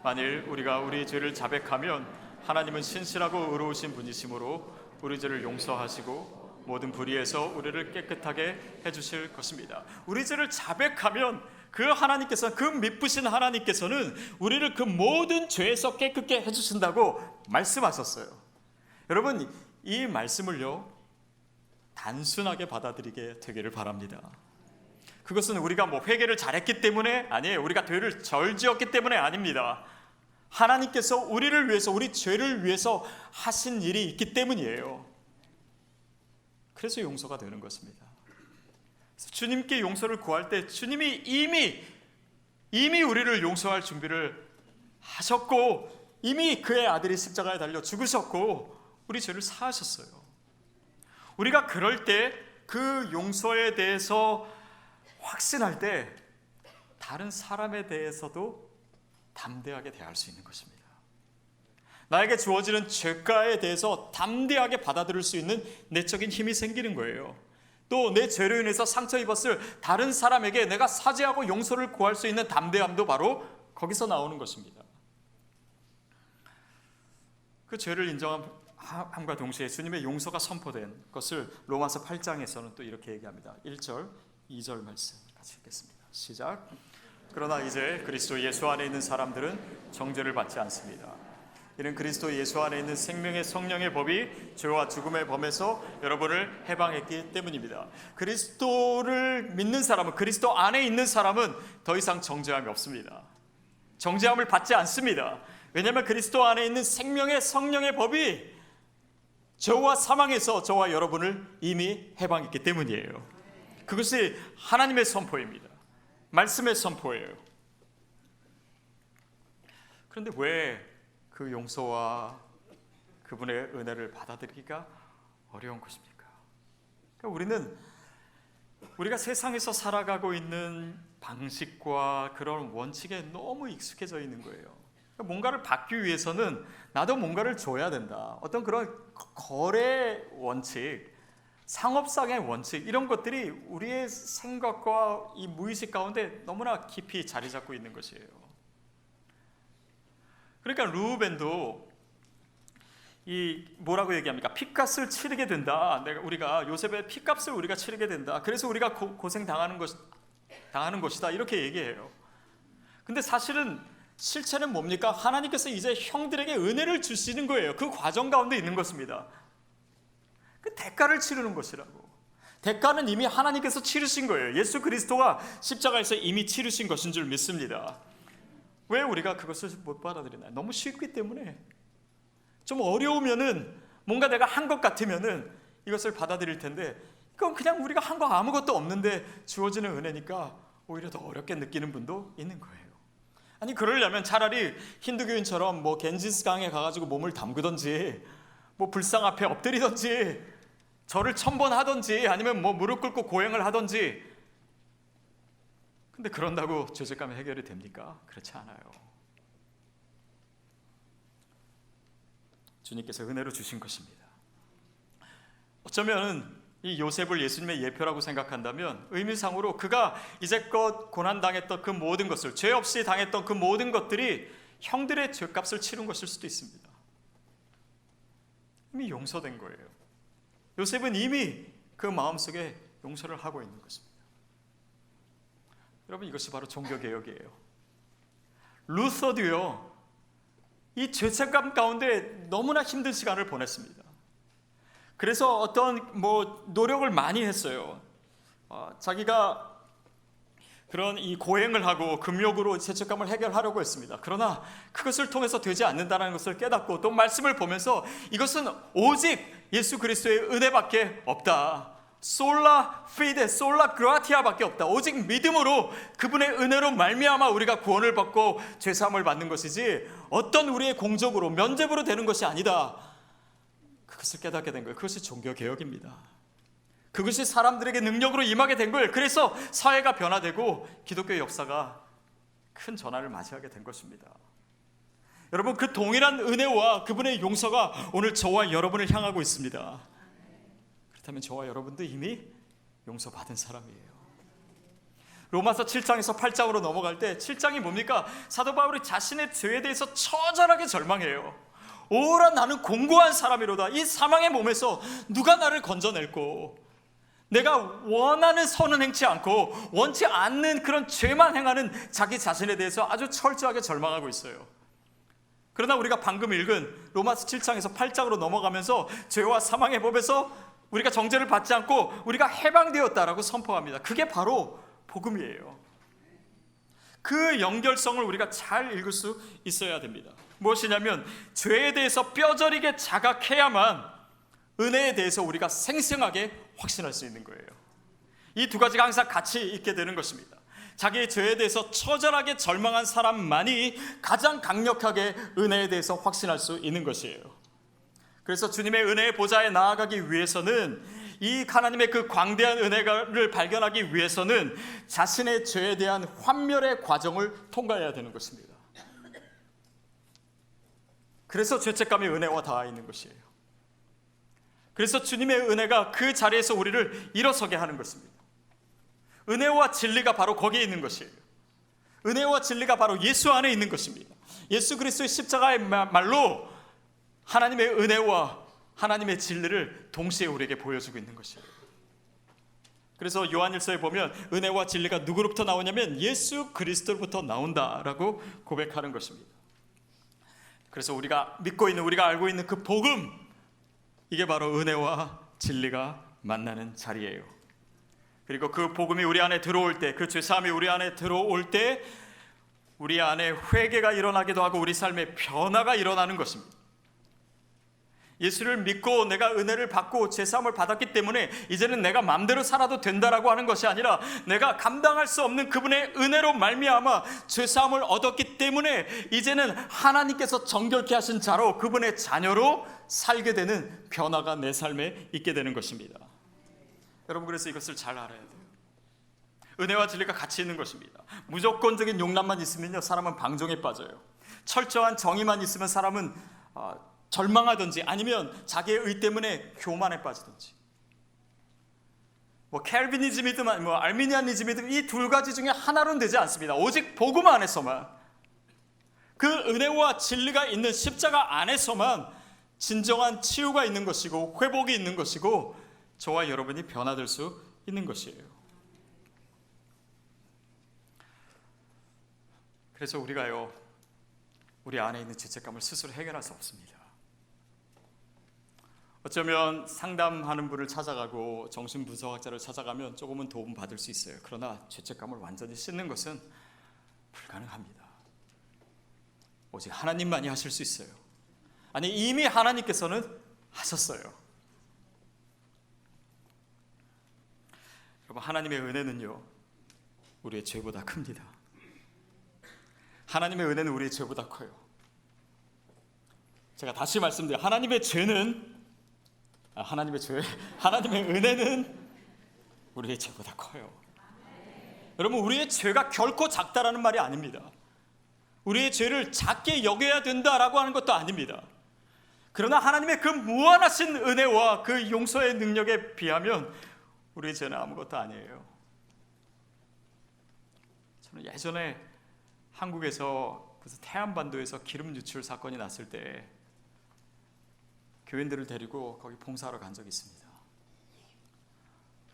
만일 우리가 우리 죄를 자백하면 하나님은 신실하고 의로우신 분이시므로 우리 죄를 용서하시고 모든 불의에서 우리를 깨끗하게 해주실 것입니다. 우리 죄를 자백하면 그 하나님께서, 그 미쁘신 하나님께서는 우리를 그 모든 죄에서 깨끗게 해주신다고 말씀하셨어요. 여러분, 이 말씀을요 단순하게 받아들이게 되기를 바랍니다. 그것은 우리가 뭐 회개를 잘했기 때문에 아니에요. 우리가 죄를 절지었기 때문에 아닙니다. 하나님께서 우리를 위해서, 우리 죄를 위해서 하신 일이 있기 때문이에요. 그래서 용서가 되는 것입니다. 그래서 주님께 용서를 구할 때 주님이 이미 우리를 용서할 준비를 하셨고, 이미 그의 아들이 십자가에 달려 죽으셨고 우리 죄를 사하셨어요. 우리가 그럴 때 그 용서에 대해서 확신할 때 다른 사람에 대해서도 담대하게 대할 수 있는 것입니다. 나에게 주어지는 죄가에 대해서 담대하게 받아들일 수 있는 내적인 힘이 생기는 거예요. 또 내 죄로 인해서 상처 입었을 다른 사람에게 내가 사죄하고 용서를 구할 수 있는 담대함도 바로 거기서 나오는 것입니다. 그 죄를 인정함과 동시에 주님의 용서가 선포된 것을 로마서 8장에서는 또 이렇게 얘기합니다. 1절, 2절 말씀 같이 읽겠습니다. 시작. 그러나 이제 그리스도 예수 안에 있는 사람들은 정죄를 받지 않습니다. 이는 그리스도 예수 안에 있는 생명의 성령의 법이 죄와 죽음의 범에서 여러분을 해방했기 때문입니다. 그리스도를 믿는 사람은, 그리스도 안에 있는 사람은 더 이상 정죄함이 없습니다. 정죄함을 받지 않습니다. 왜냐하면 그리스도 안에 있는 생명의 성령의 법이 죄와 사망에서 저와 여러분을 이미 해방했기 때문이에요. 그것이 하나님의 선포입니다. 말씀의 선포예요. 그런데 왜 그 용서와 그분의 은혜를 받아들이기가 어려운 것입니까? 그러니까 우리가 세상에서 살아가고 있는 방식과 그런 원칙에 너무 익숙해져 있는 거예요. 그러니까 뭔가를 받기 위해서는 나도 뭔가를 줘야 된다. 어떤 그런 거래 원칙, 상업상의 원칙, 이런 것들이 우리의 생각과 이 무의식 가운데 너무나 깊이 자리 잡고 있는 것이에요. 그러니까 르우벤도 이 뭐라고 얘기합니까? 핏값을 치르게 된다. 우리가 요셉의 핏값을 우리가 치르게 된다. 그래서 우리가 고생 당하는 것이다. 이렇게 얘기해요. 근데 사실은 실체는 뭡니까? 하나님께서 이제 형들에게 은혜를 주시는 거예요. 그 과정 가운데 있는 것입니다. 그 대가를 치르는 것이라고. 대가는 이미 하나님께서 치르신 거예요. 예수 그리스도가 십자가에서 이미 치르신 것인 줄 믿습니다. 왜 우리가 그것을 못 받아들이나요? 너무 쉽기 때문에. 좀 어려우면은, 뭔가 내가 한 것 같으면은 이것을 받아들일 텐데, 그건 그냥 우리가 한 거 아무것도 없는데 주어지는 은혜니까 오히려 더 어렵게 느끼는 분도 있는 거예요. 아니, 그러려면 차라리 힌두교인처럼 뭐 겐지스강에 가가지고 몸을 담그든지, 뭐 불상 앞에 엎드리든지, 절을 1000번 하든지, 아니면 뭐 무릎 꿇고 고행을 하든지. 근데 그런다고 죄책감이 해결이 됩니까? 그렇지 않아요. 주님께서 은혜로 주신 것입니다. 어쩌면 이 요셉을 예수님의 예표라고 생각한다면 의미상으로 그가 이제껏 고난당했던 그 모든 것을, 죄 없이 당했던 그 모든 것들이 형들의 죄값을 치른 것일 수도 있습니다. 이미 용서된 거예요. 요셉은 이미 그 마음속에 용서를 하고 있는 것입니다. 여러분, 이것이 바로 종교개혁이에요. 루서도요, 이 죄책감 가운데 너무나 힘든 시간을 보냈습니다. 그래서 어떤 노력을 많이 했어요. 자기가 그런 이 고행을 하고 금욕으로 죄책감을 해결하려고 했습니다. 그러나 그것을 통해서 되지 않는다는 것을 깨닫고 또 말씀을 보면서 이것은 오직 예수 그리스도의 은혜밖에 없다. 솔라 피데, 솔라 그라티아밖에 없다. 오직 믿음으로 그분의 은혜로 말미암아 우리가 구원을 받고 죄 사함을 받는 것이지 어떤 우리의 공적으로 면죄부로 되는 것이 아니다. 그것을 깨닫게 된 거예요. 그것이 종교 개혁입니다. 그것이 사람들에게 능력으로 임하게 된 거예요. 그래서 사회가 변화되고 기독교의 역사가 큰 전환을 맞이하게 된 것입니다. 여러분, 그 동일한 은혜와 그분의 용서가 오늘 저와 여러분을 향하고 있습니다. 그렇다면 저와 여러분도 이미 용서받은 사람이에요. 로마서 7장에서 8장으로 넘어갈 때 7장이 뭡니까? 사도 바울이 자신의 죄에 대해서 처절하게 절망해요. 오라 나는 공고한 사람이로다. 이 사망의 몸에서 누가 나를 건져낼꼬. 내가 원하는 선은 행치 않고 원치 않는 그런 죄만 행하는 자기 자신에 대해서 아주 철저하게 절망하고 있어요. 그러나 우리가 방금 읽은 로마서 7장에서 8장으로 넘어가면서 죄와 사망의 법에서 우리가 정죄를 받지 않고 우리가 해방되었다라고 선포합니다. 그게 바로 복음이에요. 그 연결성을 우리가 잘 읽을 수 있어야 됩니다. 무엇이냐면 죄에 대해서 뼈저리게 자각해야만 은혜에 대해서 우리가 생생하게 확신할 수 있는 거예요. 이 두 가지가 항상 같이 있게 되는 것입니다. 자기의 죄에 대해서 처절하게 절망한 사람만이 가장 강력하게 은혜에 대해서 확신할 수 있는 것이에요. 그래서 주님의 은혜의 보좌에 나아가기 위해서는 이 하나님의 그 광대한 은혜를 발견하기 위해서는 자신의 죄에 대한 환멸의 과정을 통과해야 되는 것입니다. 그래서 죄책감의 은혜와 닿아 있는 것이에요. 그래서 주님의 은혜가 그 자리에서 우리를 일어서게 하는 것입니다. 은혜와 진리가 바로 거기에 있는 것이에요. 은혜와 진리가 바로 예수 안에 있는 것입니다. 예수 그리스도의 십자가의 말로 하나님의 은혜와 하나님의 진리를 동시에 우리에게 보여주고 있는 것이에요. 그래서 요한일서에 보면 은혜와 진리가 누구로부터 나오냐면 예수 그리스도로부터 나온다라고 고백하는 것입니다. 그래서 우리가 믿고 있는, 우리가 알고 있는 그 복음, 이게 바로 은혜와 진리가 만나는 자리예요. 그리고 그 복음이 우리 안에 들어올 때, 그 죄사함이 우리 안에 들어올 때 우리 안에 회개가 일어나기도 하고 우리 삶에 변화가 일어나는 것입니다. 예수를 믿고 내가 은혜를 받고 죄사함을 받았기 때문에 이제는 내가 마음대로 살아도 된다라고 하는 것이 아니라 내가 감당할 수 없는 그분의 은혜로 말미암아 죄사함을 얻었기 때문에 이제는 하나님께서 정결케 하신 자로, 그분의 자녀로 살게 되는 변화가 내 삶에 있게 되는 것입니다. 여러분, 그래서 이것을 잘 알아야 돼요. 은혜와 진리가 같이 있는 것입니다. 무조건적인 용납만 있으면요, 사람은 방종에 빠져요. 철저한 정의만 있으면 사람은 절망하든지 아니면 자기의 의 때문에 교만에 빠지든지, 캘비니즘이든 알미니안이즘이든 이 두 가지 중에 하나로는 되지 않습니다. 오직 복음 안에서만, 그 은혜와 진리가 있는 십자가 안에서만 진정한 치유가 있는 것이고 회복이 있는 것이고 저와 여러분이 변화될 수 있는 것이에요. 그래서 우리가요, 우리 안에 있는 죄책감을 스스로 해결할 수 없습니다. 어쩌면 상담하는 분을 찾아가고 정신분석학자를 찾아가면 조금은 도움 받을 수 있어요. 그러나 죄책감을 완전히 씻는 것은 불가능합니다. 오직 하나님만이 하실 수 있어요. 아니, 이미 하나님께서는 하셨어요. 여러분, 하나님의 은혜는요, 우리의 죄보다 큽니다. 하나님의 은혜는 우리의 죄보다 커요. 제가 다시 말씀드려요. 하나님의 은혜는 우리의 죄보다 커요. 여러분, 우리의 죄가 결코 작다라는 말이 아닙니다. 우리의 죄를 작게 여겨야 된다라고 하는 것도 아닙니다. 그러나 하나님의 그 무한하신 은혜와 그 용서의 능력에 비하면 우리의 죄는 아무것도 아니에요. 저는 예전에 한국에서 태안반도에서 기름 유출 사건이 났을 때 교인들을 데리고 거기 봉사하러 간 적이 있습니다.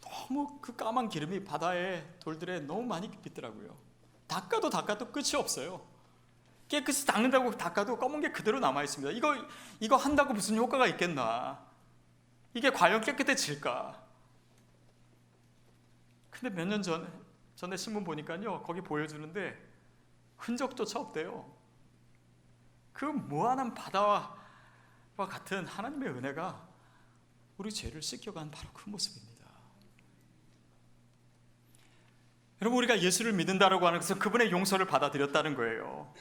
너무 그 까만 기름이 바다에 돌들에 너무 많이 있더라고요. 닦아도 끝이 없어요. 깨끗이 닦는다고 닦아도 검은 게 그대로 남아 있습니다. 이거 한다고 무슨 효과가 있겠나? 이게 과연 깨끗해질까? 근데 몇 년 전에 신문 보니까요, 거기 보여주는데 흔적조차 없대요. 그 무한한 바다와 같은 하나님의 은혜가 우리 죄를 씻겨간 바로 그 모습입니다. 여러분, 우리가 예수를 믿는다라고 하는 것은 그분의 용서를 받아들였다는 거예요.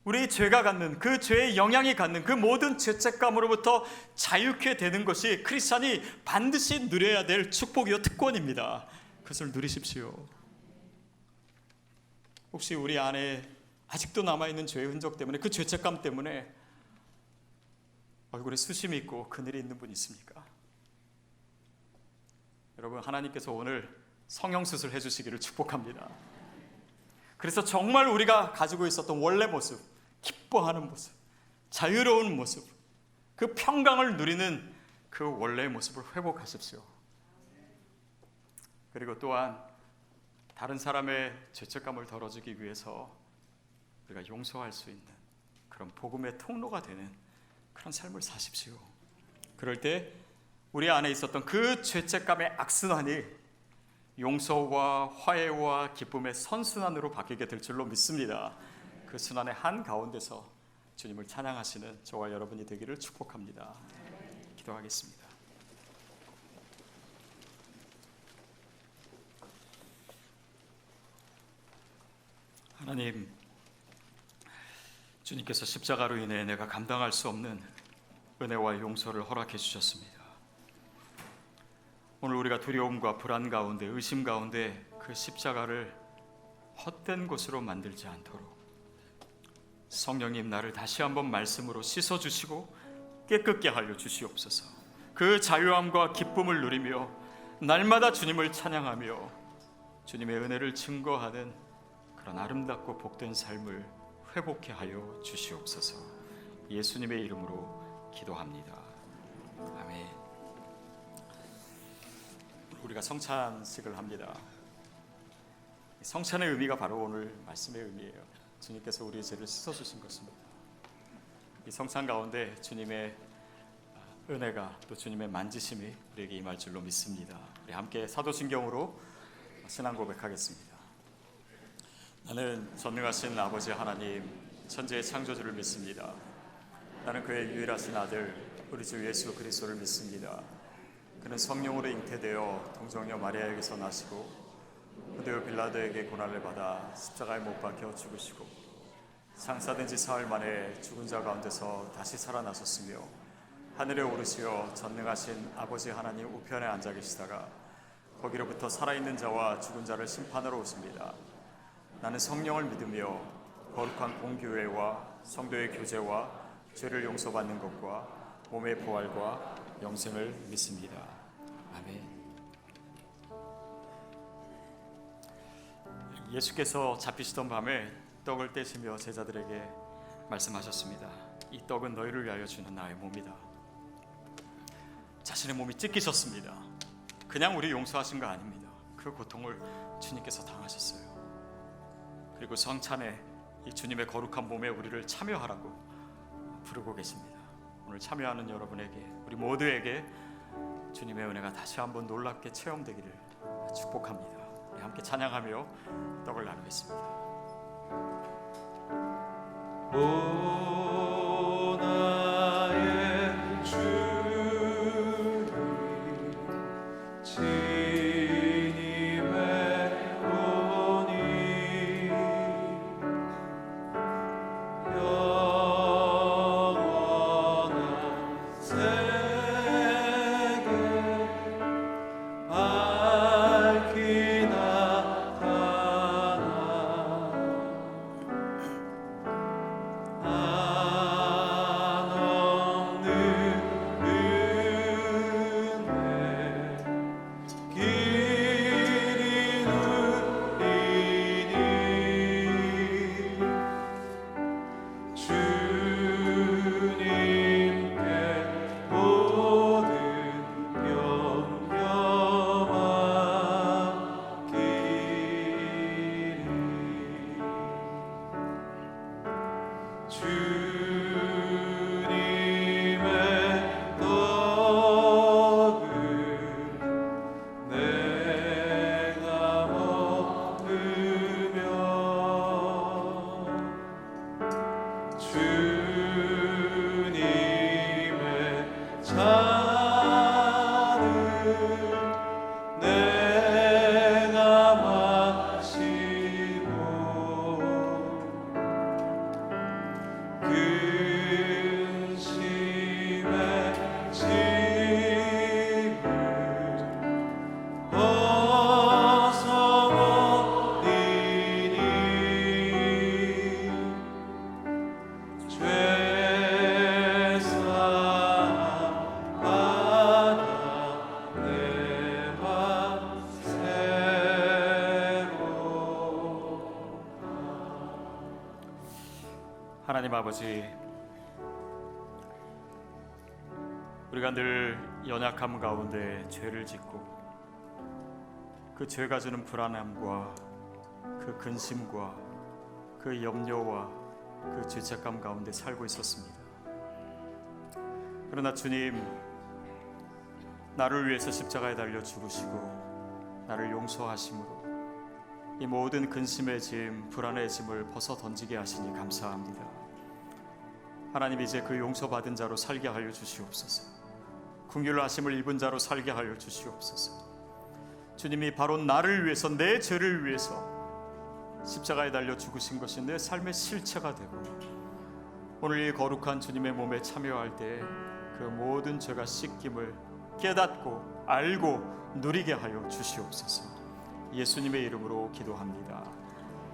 우리 죄가 갖는, 그 죄의 영향이 갖는 그 모든 죄책감으로부터 자유케 되는 것이 크리스찬이 반드시 누려야 될 축복이요 특권입니다. 그것을 누리십시오. 혹시 우리 안에 아직도 남아있는 죄의 흔적 때문에, 그 죄책감 때문에 얼굴에 수심이 있고 그늘이 있는 분 있습니까? 여러분, 하나님께서 오늘 성형수술 해주시기를 축복합니다. 그래서 정말 우리가 가지고 있었던 원래 모습, 기뻐하는 모습, 자유로운 모습, 그 평강을 누리는 그 원래의 모습을 회복하십시오. 그리고 또한 다른 사람의 죄책감을 덜어주기 위해서 우리가 용서할 수 있는 그런 복음의 통로가 되는 그런 삶을 사십시오. 그럴 때 우리 안에 있었던 그 죄책감의 악순환이 용서와 화해와 기쁨의 선순환으로 바뀌게 될 줄로 믿습니다. 그 순환의 한가운데서 주님을 찬양하시는 저와 여러분이 되기를 축복합니다. 기도하겠습니다. 하나님, 주님께서 십자가로 인해 내가 감당할 수 없는 은혜와 용서를 허락해 주셨습니다. 오늘 우리가 두려움과 불안 가운데, 의심 가운데 그 십자가를 헛된 곳으로 만들지 않도록 성령님, 나를 다시 한번 말씀으로 씻어주시고 깨끗게 하여 주시옵소서. 그 자유함과 기쁨을 누리며 날마다 주님을 찬양하며 주님의 은혜를 증거하는 그런 아름답고 복된 삶을 회복케 하여 주시옵소서. 예수님의 이름으로 기도합니다. 아멘. 우리가 성찬식을 합니다. 성찬의 의미가 바로 오늘 말씀의 의미예요. 주님께서 우리의 죄를 씻어주신 것입니다. 이 성찬 가운데 주님의 은혜가, 또 주님의 만지심이 우리에게 임할 줄로 믿습니다. 우리 함께 사도신경으로 신앙 고백하겠습니다. 나는 전능하신 아버지 하나님, 천지의 창조주를 믿습니다. 나는 그의 유일하신 아들 우리 주 예수 그리스도를 믿습니다. 그는 성령으로 잉태되어 동정녀 마리아에게서 나시고 본디오 빌라도에게 고난을 받아 십자가에 못 박혀 죽으시고 장사된 지 사흘 만에 죽은 자 가운데서 다시 살아나셨으며 하늘에 오르시어 전능하신 아버지 하나님 우편에 앉아 계시다가 거기로부터 살아있는 자와 죽은 자를 심판하러 오십니다. 나는 성령을 믿으며 거룩한 공교회와 성도의 교제와 죄를 용서받는 것과 몸의 부활과 영생을 믿습니다. 아멘. 예수께서 잡히시던 밤에 떡을 떼시며 제자들에게 말씀하셨습니다. 이 떡은 너희를 위하여 주는 나의 몸이다. 자신의 몸이 찢기셨습니다. 그냥 우리 용서하신 거 아닙니다. 그 고통을 주님께서 당하셨어요. 그리고 성찬에 이 주님의 거룩한 몸에 우리를 참여하라고 부르고 계십니다. 오늘 참여하는 여러분에게, 우리 모두에게 주님의 은혜가 다시 한번 놀랍게 체험되기를 축복합니다. 우리 함께 찬양하며 떡을 나누겠습니다. 오 나의 주님, 진이 외로니 영원한 세계 밝히 나타나 하나님 아버지, 우리가 늘 연약함 가운데 죄를 짓고 그 죄가 주는 불안함과 그 근심과 그 염려와 그 죄책감 가운데 살고 있었습니다. 그러나 주님, 나를 위해서 십자가에 달려 죽으시고 나를 용서하심으로 이 모든 근심의 짐, 불안의 짐을 벗어 던지게 하시니 감사합니다. 하나님, 이제 그 용서받은 자로 살게 하여 주시옵소서. 긍휼 하심을 입은 자로 살게 하여 주시옵소서. 주님이 바로 나를 위해서, 내 죄를 위해서 십자가에 달려 죽으신 것이 내 삶의 실체가 되고, 오늘 이 거룩한 주님의 몸에 참여할 때 그 모든 죄가 씻김을 깨닫고 알고 누리게 하여 주시옵소서. 예수님의 이름으로 기도합니다.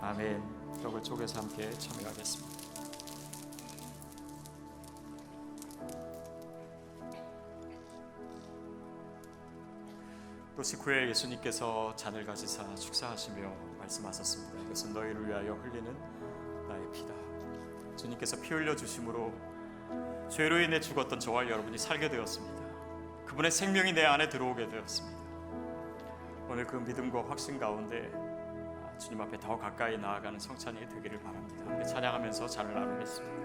아멘. 벽을 쪼개서 함께 참여하겠습니다. 또 식후에 예수님께서 잔을 가지사 축사하시며 말씀하셨습니다. 이것은 너희를 위하여 흘리는 나의 피다. 주님께서 피 흘려 주심으로 죄로 인해 죽었던 저와 여러분이 살게 되었습니다. 그분의 생명이 내 안에 들어오게 되었습니다. 오늘 그 믿음과 확신 가운데 주님 앞에 더 가까이 나아가는 성찬이 되기를 바랍니다. 함께 찬양하면서 잔을 나누겠습니다.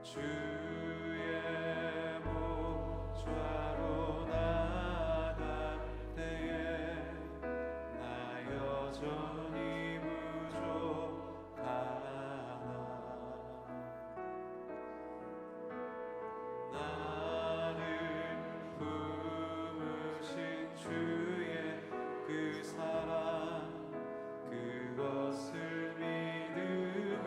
주의 보좌로 나갈 때에 나 여전히 부족하나. 나를 품으신 주의 그 사랑, 그것을 믿으며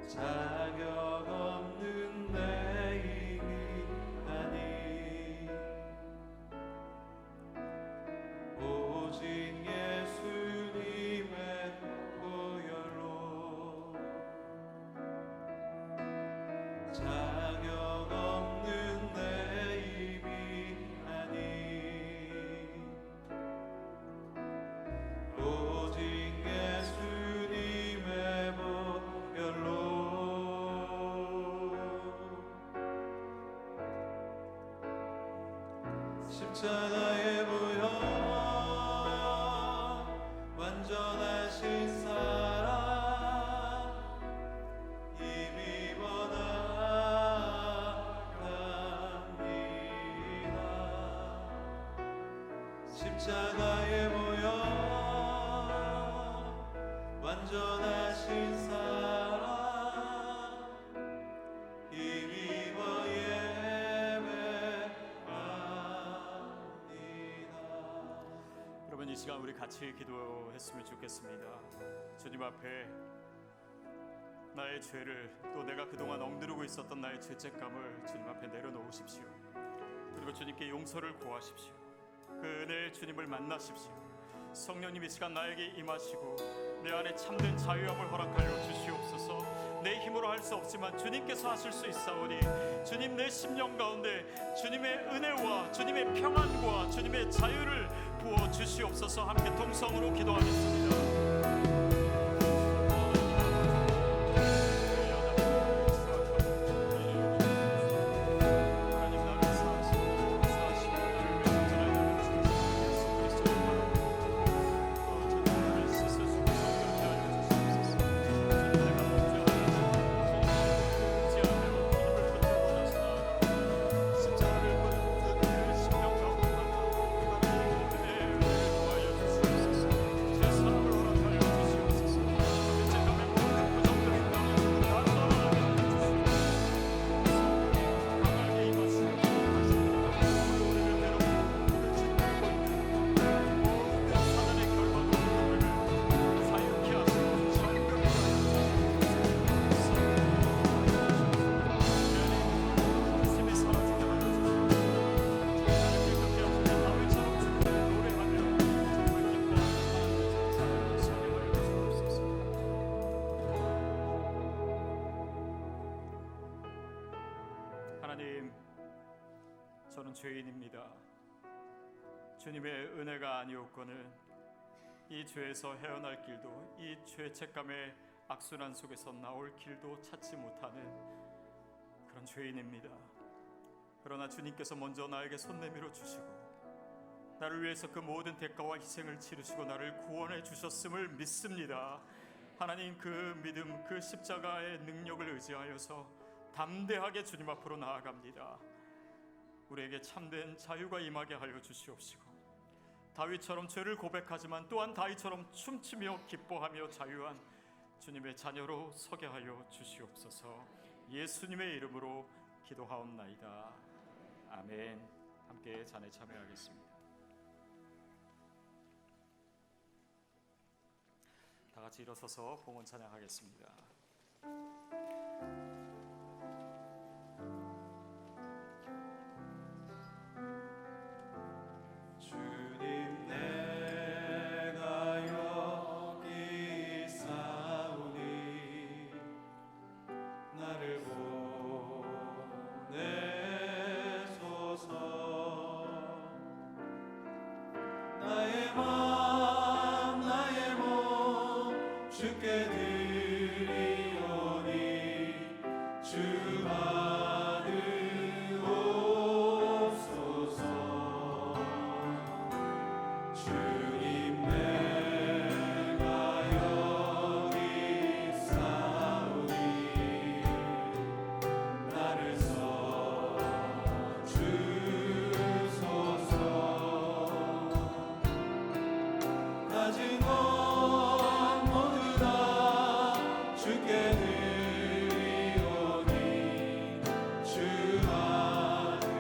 자격 없는 내 힘이 아니 오직 예수님의 보혈로 자격 없는 내 힘이 아니 오직 예수님의 보혈로 십자가의 보혈 완전하신 사랑 힘입어 나갑니다. 십자가의 보혈 완전하신 사랑 힘입어 여러분, 이 시간 우리 같이 기도했으면 좋겠습니다. 주님 앞에 나의 죄를, 또 내가 그동안 억누르고 있었던 나의 죄책감을 주님 앞에 내려놓으십시오. 그리고 주님께 용서를 구하십시오. 그 은혜의 주님을 만나십시오. 성령님, 이 시간 나에게 임하시고 내 안에 참된 자유함을 허락하여 주시옵소서. 내 힘으로 할 수 없지만 주님께서 하실 수 있사오니 주님, 내 심령 가운데 주님의 은혜와 주님의 평안과 주님의 자유를 부어 주시옵소서. 함께 동성으로 기도하겠습니다. 사랑을 저는 죄인입니다. 주님의 은혜가 아니었거늘 이 죄에서 헤어날 길도, 이 죄책감의 악순환 속에서 나올 길도 찾지 못하는 그런 죄인입니다. 그러나 주님께서 먼저 나에게 손 내밀어 주시고 나를 위해서 그 모든 대가와 희생을 치르시고 나를 구원해 주셨음을 믿습니다. 하나님, 그 믿음, 그 십자가의 능력을 의지하여서 담대하게 주님 앞으로 나아갑니다. 우리에게 참된 자유가 임하게 하여 주시옵시고, 다윗처럼 죄를 고백하지만 또한 다윗처럼 춤추며 기뻐하며 자유한 주님의 자녀로 서게 하여 주시옵소서. 예수님의 이름으로 기도하옵나이다. 아멘. 함께 잔에 참여하겠습니다. 다 같이 일어서서 봉헌 찬양하겠습니다. 주님 내가 여기 있사오니 나를 보내소서. 나의 맘 나의 몸 주께 드리오니 주 받으옵소서. 주님 내가 여기 있사오니 나를 써주소서. 가진 것 모두 다 주께 드리오니 주 받으옵소서.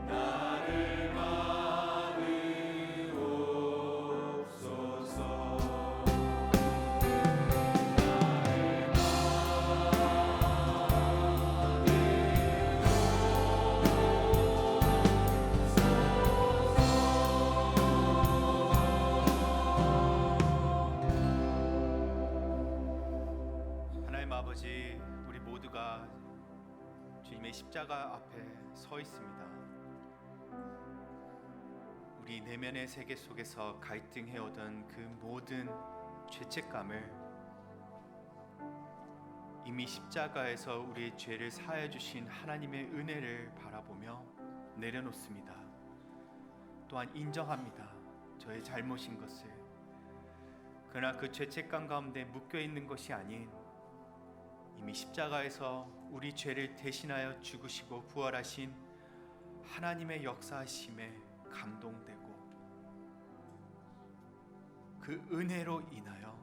나를 받으옵소서. 하나님 아버지, 우리 모두가 주님의 십자가 앞에 서 있습니다. 우리 내면의 세계 속에서 갈등해오던 그 모든 죄책감을 이미 십자가에서 우리의 죄를 사하여 주신 하나님의 은혜를 바라보며 내려놓습니다. 또한 인정합니다. 저의 잘못인 것을. 그러나 그 죄책감 가운데 묶여 있는 것이 아닌 이미 십자가에서 우리 죄를 대신하여 죽으시고 부활하신 하나님의 역사하심에 감동되고 그 은혜로 인하여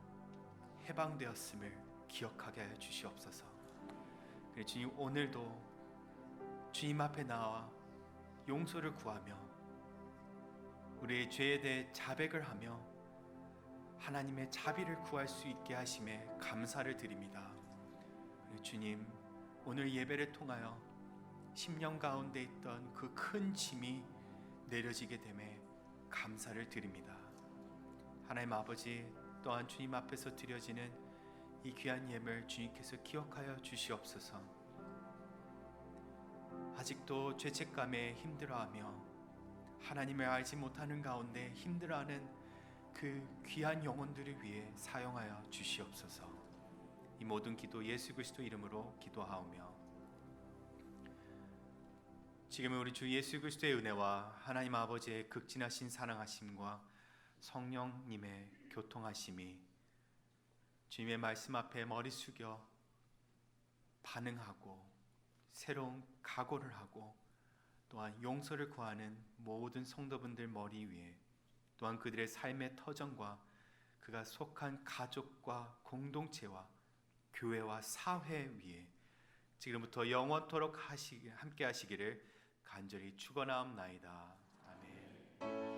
해방되었음을 기억하게 하여 주시옵소서. 그래 주님, 오늘도 주님 앞에 나와 용서를 구하며 우리의 죄에 대해 자백을 하며 하나님의 자비를 구할 수 있게 하심에 감사를 드립니다. 그래 주님, 오늘 예배를 통하여 심령 가운데 있던 그 큰 짐이 내려지게 됨에 감사를 드립니다. 하나님 아버지, 또한 주님 앞에서 드려지는 이 귀한 예물 주님께서 기억하여 주시옵소서. 아직도 죄책감에 힘들어하며 하나님을 알지 못하는 가운데 힘들어하는 그 귀한 영혼들을 위해 사용하여 주시옵소서. 이 모든 기도 예수 그리스도 이름으로 기도하오며, 지금은 우리 주 예수 그리스도의 은혜와 하나님 아버지의 극진하신 사랑하심과 성령님의 교통하심이 주님의 말씀 앞에 머리 숙여 반응하고 새로운 각오를 하고 또한 용서를 구하는 모든 성도분들 머리 위에, 또한 그들의 삶의 터전과 그가 속한 가족과 공동체와 교회와 사회 위에 지금부터 영원토록 함께 하시기를 간절히 축원하옵나이다. 아멘.